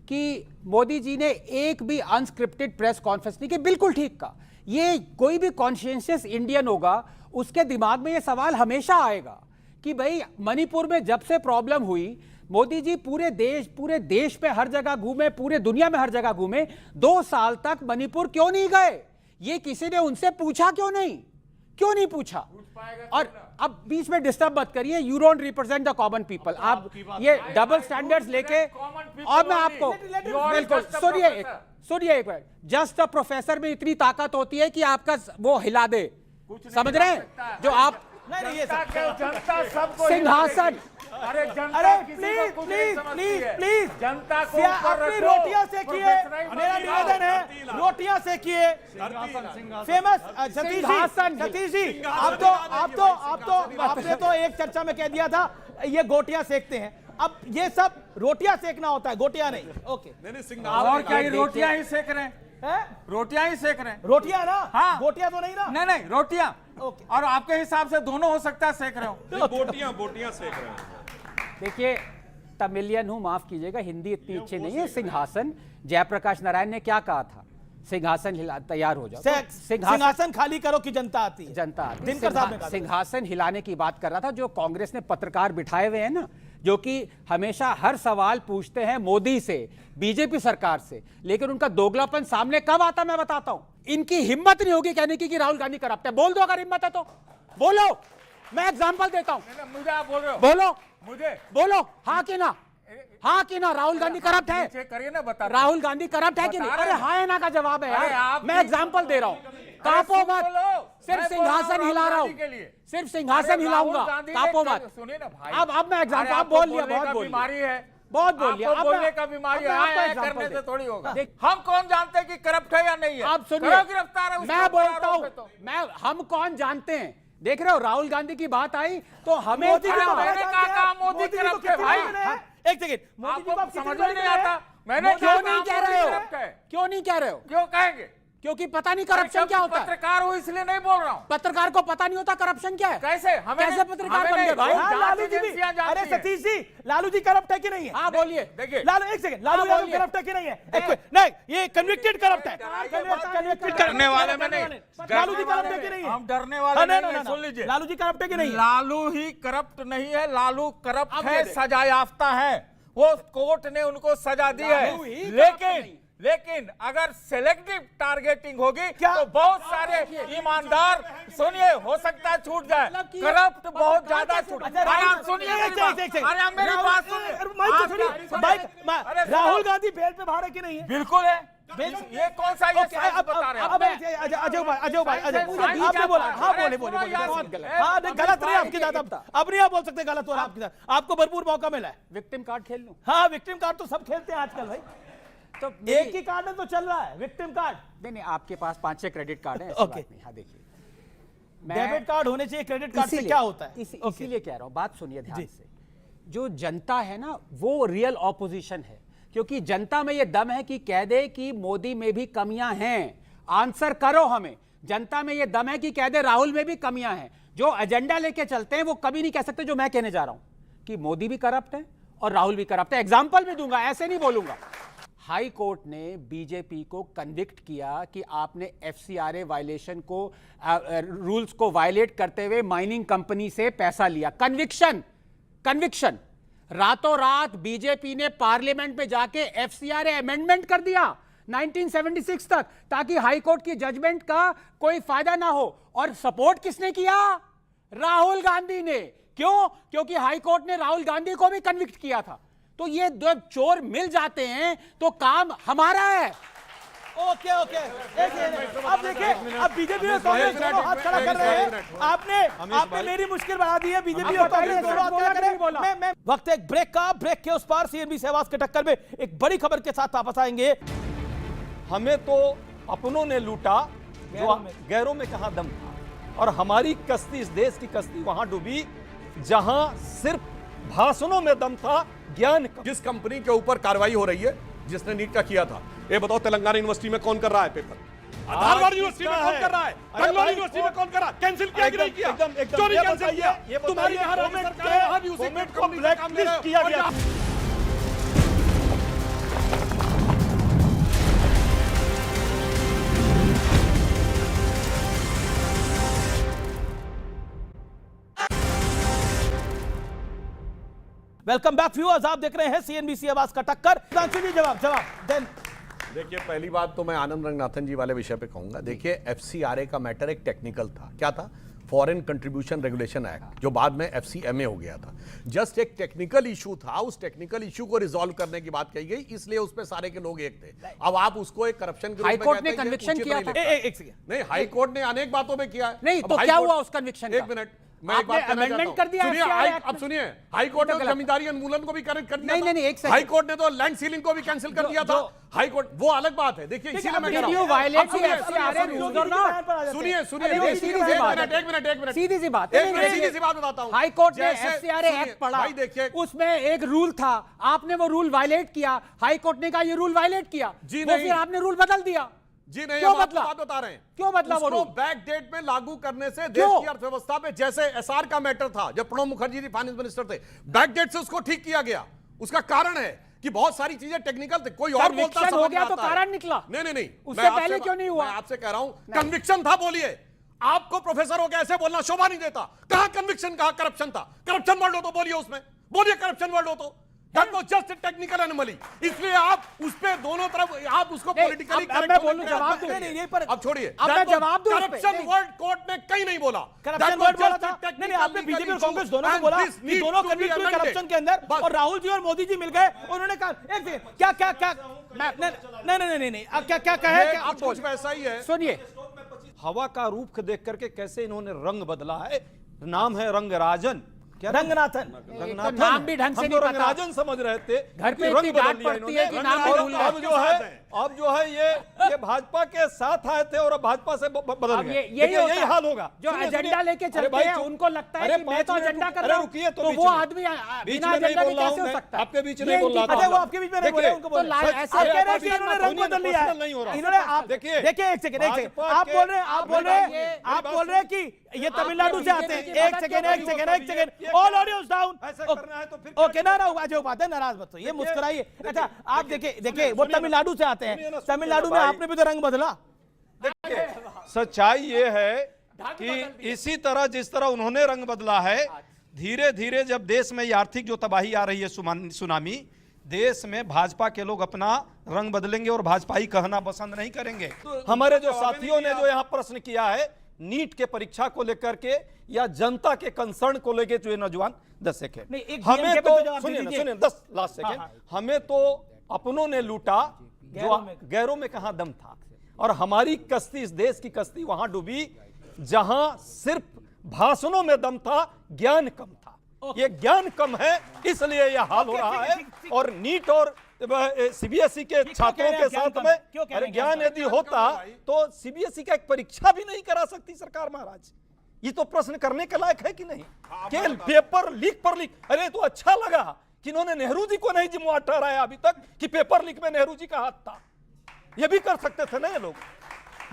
कि मोदी जी ने एक भी अनस्क्रिप्टेड प्रेस कॉन्फ्रेंस नहीं की, बिल्कुल ठीक कहा। ये कोई भी कॉन्शियस इंडियन होगा उसके दिमाग में ये सवाल हमेशा आएगा कि भाई मणिपुर में जब से प्रॉब्लम हुई, मोदी जी पूरे देश पे हर जगह घूमे, पूरे दुनिया में हर जगह घूमे, 2 साल तक मणिपुर क्यों नहीं गए? ये किसी ने उनसे पूछा क्यों नहीं पूछा? और अब बीच में डिस्टर्ब मत करिए, you don't represent the common people. आप ये डबल स्टैंडर्ड्स लेके, और मैं आपको बिल्कुल सुनिए एक बार, जस्ट अ प्रोफेसर में इतनी ताकत होती है कि आपका वो हिला दे, समझ रहे हैं? जो आप जनता सबको सिंहासन, अरे प्लीज जनता को अपनी रोटियां सेकिए, मेरा निवेदन है रोटियां सेकिए। फेमस सतीश जी, आपने तो एक चर्चा में कह दिया था ये गोटियां सेकते हैं, अब ये सब रोटियां सेकना होता है, गोटियां नहीं। ओके, और क्या रोटियां ही सेक रहे हैं? रोटियां ही सेक रहे हैं, रोटियां ना? हाँ, गोटियां तो नहीं ना? नहीं रोटियां। और आपके हिसाब से दोनों हो सकता है सेक रहे हो? बोटियां सेक रहे हैं। देखिए, तमिलियन हूं, माफ कीजिएगा, हिंदी इतनी अच्छी नहीं है। सिंहासन, जयप्रकाश नारायण ने क्या कहा था? सिंहासन तैयार हो जाओ, सिंहासन खाली करो कि जनता आती है। दिनकर साहब ने सिंहासन हिलाने की बात कर रहा था। जो कांग्रेस ने पत्रकार बिठाए हुए हैं ना, जो कि हमेशा हर सवाल पूछते हैं मोदी से, बीजेपी सरकार से, लेकिन उनका दोगलापन सामने कब आता मैं बताता हूं। इनकी हिम्मत नहीं होगी कहने की कि राहुल गांधी करप्ट है। बोल दो अगर हिम्मत है तो बोलो, मैं एग्जांपल देता हूं। मुझे आप बोल रहे हो? बोलो, मुझे बोलो, हाँ कि ना राहुल गांधी करप्ट है? करिए ना, बता। राहुल गांधी करप्ट है कि नहीं? अरे हाँ है ना का जवाब है यार, मैं एग्जांपल दे रहा हूं। कापो मत, सिर्फ सिंहासन हिला रहा हूँ, सिर्फ सिंहासन हिलाऊंगा, कापो मत। सुनिए ना भाई, अब मैं एग्जाम्पल, आप बोल लिया, बहुत बोल बीमारी है, बहुत बोल लिया, आपको बोलने का बीमारी है, करने से थोड़ी होगा। हम कौन जानते हैं कि करप्ट है या नहीं है? आप सुनिए, गिरफ्तार है, मैं बोलता हूँ, मैं हम कौन जानते हैं। देख रहे हो, राहुल गांधी की बात आई तो हमें मोदी करप्ट है भाई। एक सेकंड, आपको समझ में नहीं आता? मैंने क्यों नहीं कह रहे हो? क्यों नहीं कह रहे हो? क्यों कहेंगे? क्योंकि पता नहीं करप्शन क्या होता है। पत्रकार हूँ इसलिए नहीं बोल रहा हूँ। पत्रकार को पता नहीं होता करप्शन क्या है। कैसे कैसे पत्रकार बन गए भाई? लालू जी भी, अरे सतीश जी, लालू जी करप्ट है कि नहीं है? हाँ बोलिए। देखिए, लालू, एक सेकंड, लालू यादव करप्ट है कि नहीं है? नहीं, ये कन्विक्टेड करप्ट है। कन्विक्टेड करने वाले में नहीं। लालू जी करप्ट है कि नहीं है? हम डरने वाले नहीं हैं, सुन लीजिए। लालू जी करप्ट है कि नहीं है? लालू ही करप्ट नहीं है, लालू करप्ट है, सजा याफ्ता है। वो कोर्ट ने उनको सजा दी है। लेकिन अगर सेलेक्टिव टारगेटिंग होगी तो बहुत सारे ईमानदार, सुनिए, हो सकता है छूट जाए, करप्ट बहुत ज्यादा छूट। सुनिए, मेरी बात सुनिए। राहुल गांधी बेल पे बाहर है कि नहीं है? बिल्कुल है। ये कौन सा ये साइंस बता रहे हैं? अजय भाई, आपने बोला, हाँ बोले, हाँ गलत नहीं आपके साथ, अब नहीं आप बोल सकते गलत हो रहा आपके साथ, आपको भरपूर मौका मिला है। विक्टिम कार्ड खेल लूं? हाँ, विक्टिम कार्ड तो सब खेलते हैं आजकल भाई, तो एक ही कार्ड में तो चल रहा है विक्टिम कार्ड। नहीं, आपके पास 5-6 क्रेडिट कार्ड है। ओके, हाँ देखिए, डेबिट कार्ड होने चाहिए, क्रेडिट कार्ड से क्या होता है? इसीलिए कह रहा हूं, बात सुनिए ध्यान से। जो जनता है ना, वो रियल ऑपोजिशन है, क्योंकि जनता में ये दम है कि कह दे कि मोदी में भी कमियां हैं। आंसर करो हमें। जनता में ये दम है कि कह दे राहुल में भी कमियां हैं। जो एजेंडा लेके चलते हैं वो कभी नहीं कह सकते जो मैं कहने जा रहा हूं कि मोदी भी करप्ट है और राहुल भी करप्ट है। एग्जाम्पल भी दूंगा, ऐसे नहीं बोलूंगा। हाई कोर्ट ने बीजेपी को कन्विक्ट किया कि आपने एफसीआरए वायलेशन को, रूल्स को वायलेट करते हुए माइनिंग कंपनी से पैसा लिया। कन्विक्शन। रातों रात बीजेपी ने पार्लियामेंट में जाके एफसीआरए अमेंडमेंट कर दिया 1976 तक, ताकि हाई कोर्ट की जजमेंट का कोई फायदा ना हो। और सपोर्ट किसने किया? राहुल गांधी ने। क्यों? क्योंकि हाई कोर्ट ने राहुल गांधी को भी कन्विक्ट किया था। तो ये दो चोर मिल जाते हैं तो काम हमारा है। ओके, अब देखिए, अब बीजेपी और कांग्रेस दोनों हाथ खड़ा कर रहे हैं। आपने मेरी मुश्किल बढ़ा दी है। बीजेपी और कांग्रेस दोनों हाथ खड़ा कर रहे हैं। मैं वक्त है एक ब्रेक का। ब्रेक के उस पार सीएनबी आवाज के टक्कर में एक बड़ी खबर के साथ वापस आएंगे। हमें तो अपनों ने लूटा, गैरों में कहां दम था, और हमारी कश्ती, इस देश की कश्ती वहां डूबी जहां सिर्फ भाषणों में दम था, ज्ञान। जिस कंपनी के ऊपर कार्रवाई हो रही है, जिसने नीट का किया था, ये बताओ तेलंगाना यूनिवर्सिटी में कौन कर रहा है पेपर? धारवाड़ यूनिवर्सिटी में कौन कर रहा है? बंगलौर यूनिवर्सिटी में कौन कर रहा है? कैंसिल किया कि नहीं किया? क्यों नहीं कैंसिल किया? तुम्हारी गवर्नमेंट को ब्लैकलिस्ट किया गया। वेलकम बैक व्यूअर्स, आप देख रहे हैं सीएनबीसी आवाज का टक्कर। जी जवाब देन। देखिए, पहली बात तो मैं आनंद रंगनाथन जी वाले विषय पे कहूंगा। देखिए, एफसीआरए का मैटर एक टेक्निकल था। क्या था? फॉरेन कंट्रीब्यूशन रेगुलेशन एक्ट, जो बाद में एफसीएमए हो गया था। जस्ट एक टेक्निकल इशू था, उस टेक्निकल इशू को रिजॉल्व करने की बात कही गई, इसलिए उस पे सारे के लोग एक थे। अब आप उसको एक करप्शन के हाई कोर्ट ने कन्विक्शन किया था। एक सेकंड, नहीं, हाई कोर्ट ने अनेक बातों में किया है। नहीं तो क्या हुआ उस कन्विक्शन? एक मिनट, मैं एक बात कहना चाहता हूं। कर दिया। सुनिए, अब सुनिए, हाई कोर्ट ने जमींदारी उन्मूलन को भी कर दिया। नहीं, एक सेकंड। हाई कोर्ट ने तो लैंड सीलिंग को भी कैंसिल कर दिया था। हाई कोर्ट, वो अलग बात है। देखिए, इसीलिए मैं कह रहा हूं, सुनिए, सीधी सी बात बताता हूं। हाई कोर्ट ने एफसीआरए एक्ट पढ़ा, भाई देखिए, उसमें एक रूल था, आपने वो रूल वायलेट किया। हाई कोर्ट ने कहा ये रूल वायलेट किया, जी नहीं, फिर आपने रूल बदल दिया। जी नहीं, क्यों बदला? बात बता रहे हैं। क्यों बदला? वो बैक डेट में लागू करने से देश की अर्थव्यवस्था पे, जैसे एसआर का मैटर था, जब प्रणब मुखर्जी जी फाइनेंस मिनिस्टर थे, बैक डेट से उसको ठीक किया गया। उसका कारण है कि बहुत सारी चीजें टेक्निकल थे, कोई और बोलता हो गया तो कारण निकला। नहीं, उससे पहले क्यों नहीं हुआ? मैं आपसे कह रहा हूं, कन्विक्शन था। बोलिए, आपको प्रोफेसर हो के ऐसे बोलना शोभा नहीं देता। कहां कन्विक्शन, कहां करप्शन था? करप्शन वर्ड हो तो बोलिए, उसमें बोलिए करप्शन वर्ड हो तो। That was just a technical anomaly। इसलिए आप उस पे दोनों तरफ, आप उसको पॉलिटिकली करेक्ट बोलूं, जवाब दूं। अब छोड़िए, अब मैं जवाब दूं। करप्शन वर्ड कोर्ट ने कहीं नहीं बोला। करप्शन वर्ड बोला था। नहीं, आपने बीजेपी और कांग्रेस दोनों को बोला कि दोनों कन्विक्ट हुए करप्शन के अंदर, और राहुल जी और मोदी जी मिल गए। उन्होंने कहा एक सेकंड, क्या नहीं, क्या कहे? कुछ वैसा ही है। सुनिए, हवा का रूप देख करके कैसे इन्होंने रंग बदला है। नाम है रंगराजन, क्या रंगनाथन। रंगनाथन नाम भी ढंग से हम नहीं तो पता। रंगराजन समझ रहे थे, घर पे कि इतनी रंग बदल डांट लिया पड़ती है कि इन्होंने। नाम भी और भूल गए। अब जो है ये भाजपा के साथ आए थे और अब भाजपा से बदल अब गए। यही होता यही हाल होगा जो सुनिए, एजेंडा सुनिए। लेके अरे चलते भाई, हैं, उनको लगता है कि मैं तो 5 मिनट एजेंडा कर अरे रहा हूं, रुकिए तो बीच वो में। आदमी बीच बिना में नहीं एजेंडा बोल के रहा कैसे हूं हो मैं, सकता है? आपके बीच ये नहीं बोल रहा इनकी था। अच्छा, वो आपके बीच में नहीं बोले, देखिए, उनको बोले। तो ऐसे आप कह रहे हैं कि आप इन्होंने बात रंग बदल लिया पर्सनल नहीं हो है। रहा। इन्होंने आप देखिए, देखिए एक सेकंड भाजपा आप के- बोल रहे हैं आप बोल रहे ये- हैं आप बोल रहे हैं कि ये तमिलनाडु से आते हैं। एक सेकंड ऑल ऑडियोज डाउन। ऐसा करना है तो फिर ओके ना अजय उपाध्याय नाराज मत होइए, मुस्कुराइए। अच्छा आप देखिए वो तमिलनाडु से आते हैं, तमिलनाडु में आपने भी तो रंग बदला। सच्चाई ये है कि इसी तरह जिस तरह उन्होंने रंग बदला है, धीरे धीरे जब देश में ये आर्थिक जो तबाही आ रही है, सुनामी, देश में भाजपा के लोग अपना रंग बदलेंगे और भाजपाई कहना पसंद नहीं करेंगे। हमारे जो साथियों ने जो यहाँ प्रश्न किया है नीट के परीक्षा को लेकर के या जनता के कंसर्न को लेकर, जो ये नौजवान 10 सेकेंड हमें DMK पे तो तो जवाब सुनिए दीजिए। 10 लास्ट सेकेंड, हमें तो अपनों ने लूटा जो गैरों में कहां दम था, और हमारी कश्ती, इस देश की कश्ती वहां डूबी जहां सिर्फ भाषणों में दम था, ज्ञान कम था। ये ज्ञान कम है इसलिए यह हाल हो रहा है। और नीट और सीबीएसई के छात्रों के साथ में अरे ज्ञान यदि होता तो सीबीएसई का एक परीक्षा भी नहीं करा सकती सरकार महाराज। ये तो प्रश्न करने के लायक है कि नहीं? केवल पेपर लीक पर लीक। अरे तो अच्छा लगा कि इन्होंने नेहरू जी को नहीं जिम्मेवार ठहराया अभी तक कि पेपर लीक में नेहरू जी का हाथ था। ये भी कर सकते थे ना ये लोग,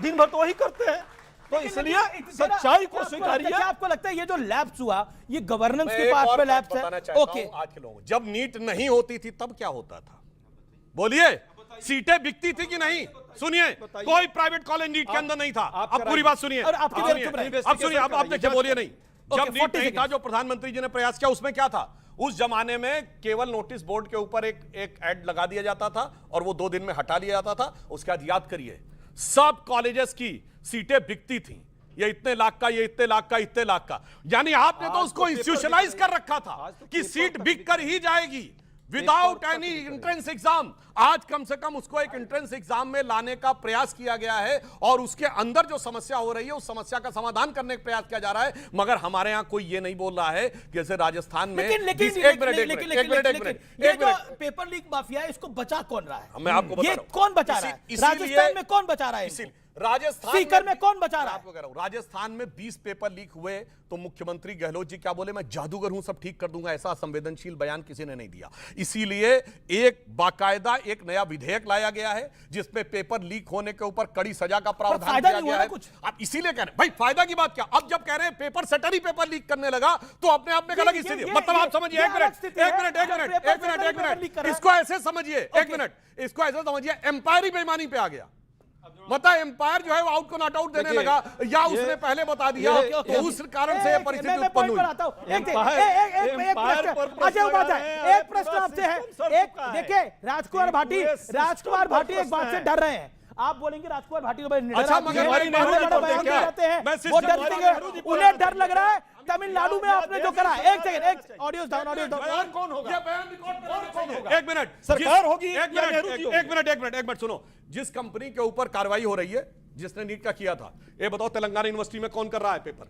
दिन भर तो वही करते हैं। तो इसलिए सच्चाई को स्वीकारिए। क्या आपको लगता है ये जो लैप्स हुआ ये गवर्नेंस के पास पे लैप्स है? ओके, आज के लोगों, जब नीट नहीं होती थी तब क्या होता था? बोलिए, सीटें बिकती थी कि नहीं? सुनिए, कोई प्राइवेट कॉलेज नीट के अंदर नहीं था। अब पूरी बात सुनिए, अब सुनिए, अब देखिए, बोलिए नहीं। जब नीट नहीं था, जो प्रधानमंत्री जी ने प्रयास किया उसमें क्या था? उस जमाने में केवल नोटिस बोर्ड के ऊपर एक ऐड लगा दिया जाता था और वो 2 दिन में हटा लिया जाता था। उसके बाद याद करिए, सब कॉलेजेस की सीटें बिकती थी। ये इतने लाख का, ये इतने लाख का, इतने लाख का। यानी आपने तो उसको इंस्टीट्यूशनलाइज कर रखा था कि सीट बिक कर ही जाएगी विदाउट एनी एंट्रेंस एग्जाम। आज कम से कम उसको एक एंट्रेंस एग्जाम में लाने का प्रयास किया गया है और उसके अंदर जो समस्या हो रही है उस समस्या का समाधान करने का प्रयास किया जा रहा है। मगर हमारे यहां कोई ये नहीं बोल रहा है जैसे राजस्थान में। लेकिन पेपर लीक माफिया है, इसको बचा कौन रहा है? मैं आपको बता ये रहा हूं। कौन बचा रहा है? राजस्थान में कौन बचा रहा है? राजस्थान सीकर में कौन बचा रहा है? राजस्थान में 20 पेपर लीक हुए तो मुख्यमंत्री गहलोत जी क्या बोले? मैं जादूगर हूं, सब ठीक कर दूंगा। ऐसा संवेदनशील बयान किसी ने नहीं दिया। इसीलिए एक बाकायदा एक नया विधेयक लाया गया है जिसमें पेपर लीक होने के ऊपर कड़ी सजा का प्रावधान किया गया है। आप इसीलिए कह रहे हैं भाई, फायदा की बात क्या? अब जब कह रहे हैं पेपर सेटर ही पेपर लीक करने लगा तो अपने आप में अलग स्थिति। मतलब आप समझिए, एक मिनट, इसको ऐसे समझिए, एक मिनट, इसको ऐसे समझिए, एम्पायर ही बेईमानी पे आ गया। मतलब एम्पायर जो है वो आउट को नॉट आउट देने लगा, या उसने पहले बता दिया, तो उस कारण से परिस्थिति उत्पन्न हुई। अजय उपाध्याय, एक प्रश्न आपसे है। एक देखिए, राजकुमार भाटी एक बात से डर रहे हैं। आप बोलेंगे राजकुमार भाटी को उन्हें डर लग रहा है तमिलनाडु में आपने जो करा। एक सेकंड, ऑडियो डाउन, कौन होगा? एक मिनट, सरकार होगी, एक मिनट सुनो। जिस कंपनी के ऊपर कार्रवाई हो रही है, जिसने नीट का किया था, ये बताओ तेलंगाना यूनिवर्सिटी में कौन कर रहा है पेपर?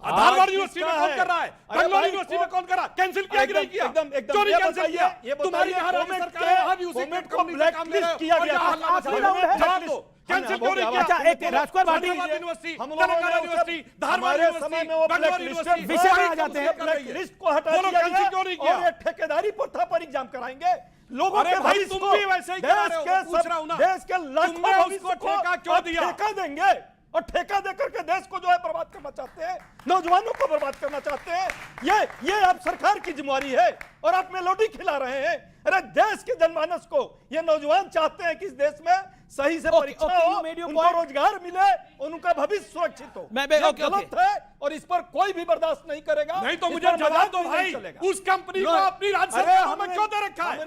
धारवाड़ यूनिवर्सिटी में कौन कर रहा है? बेंगलोर यूनिवर्सिटी में कौन कर रहा है? कैंसिल किया कि नहीं किया? चोरी कैंसिल किया। तुम्हारी यहाँ राज्य सरकार है, यहाँ भी उसी पेट को ब्लैकलिस्ट किया गया था। जवाब दो, कैंसिल क्यों नहीं किया? अच्छा, एक Rajkumar Bhati, university, Telangana university, Dharwad university, Bangalore university, विषय में आ जाते हैं। ब्लैकलिस्ट को हटा दिया कैंसिल क्यों नहीं किया? और ये ठेकेदारी प्रथा पर एग्जाम कराएंगे लोगों अरे के भाई, भविष्य तुम को, भी वैसे ही करा रहे हो, पूछ रहा हूं ना। देश के लाखों तुमने भविष्य उसको को ठेका क्यों आप दिया? ठेका देंगे और ठेका देकर के देश को जो है बर्बाद करना चाहते हैं, नौजवानों को बर्बाद करना चाहते हैं। ये आप सरकार की जिम्मेवारी है और आप मेलोडी खिला रहे हैं। अरे देश के जनमानस को ये नौजवान चाहते हैं कि इस देश में सही से परीक्षा हो, उनको रोजगार मिले, उनका भविष्य सुरक्षित हो। गलत है और इस पर कोई भी बर्दाश्त नहीं करेगा। नहीं तो मुझे जवाब दो भाई, उस कंपनी को अपनी राज्य सरकार में क्यों दे रखा है?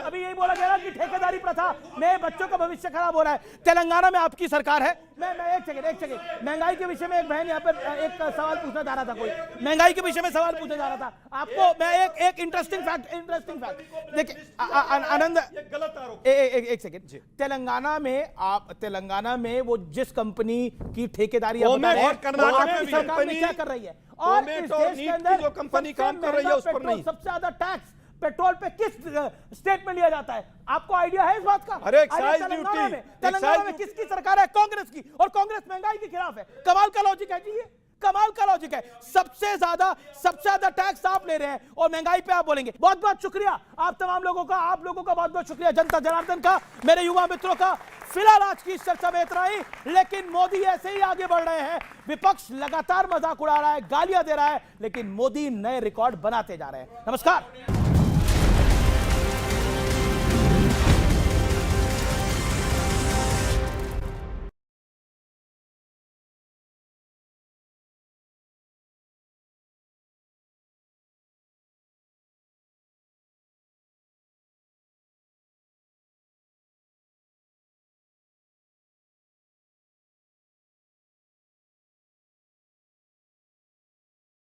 अभी यही बोला गया कि ठेकेदारी प्रथा में बच्चों का भविष्य खराब हो रहा है। तेलंगाना में आपकी सरकार है। मैं एक सेकंड, महंगाई के विषय में एक बहन यहाँ पर एक सवाल पूछना चाह रहा था, कोई महंगाई के विषय में सवाल पूछना चाह रहा था आपको। मैं एक इंटरेस्टिंग फैक्ट इंटरेस्टिंग फैक्ट। देखिए आनंद, गलत आरोप। एक सेकंड, तेलंगाना में वो जिस कंपनी की ठेकेदारी आप बता रहे हैं, आपकी सरकार में क्या कर रही है, और इस देश के अंदर जो कंपनी काम कर रही है उस पर नहीं, सबसे ज्यादा टैक्स पेट्रोल पे किस स्टेट में लिया जाता है? आपको आइडिया है इस बात का? तेलंगाना में किसकी सरकार है? कांग्रेस की, और कांग्रेस महंगाई के खिलाफ है। कमाल का लॉजिक है जी, ये कमाल का लॉजिक है। सबसे ज्यादा टैक्स आप ले रहे हैं और महंगाई पे आप बोलेंगे। बहुत बहुत शुक्रिया आप तमाम लोगों का, आप लोगों का बहुत बहुत शुक्रिया, जनता जनार्दन का, मेरे युवा मित्रों का। फिलहाल आज की इस चर्चा में इतना ही, लेकिन मोदी ऐसे ही आगे बढ़ रहे हैं। विपक्ष लगातार मजाक उड़ा रहा है, गालियां दे रहा है, लेकिन मोदी नए रिकॉर्ड बनाते जा रहे हैं। नमस्कार।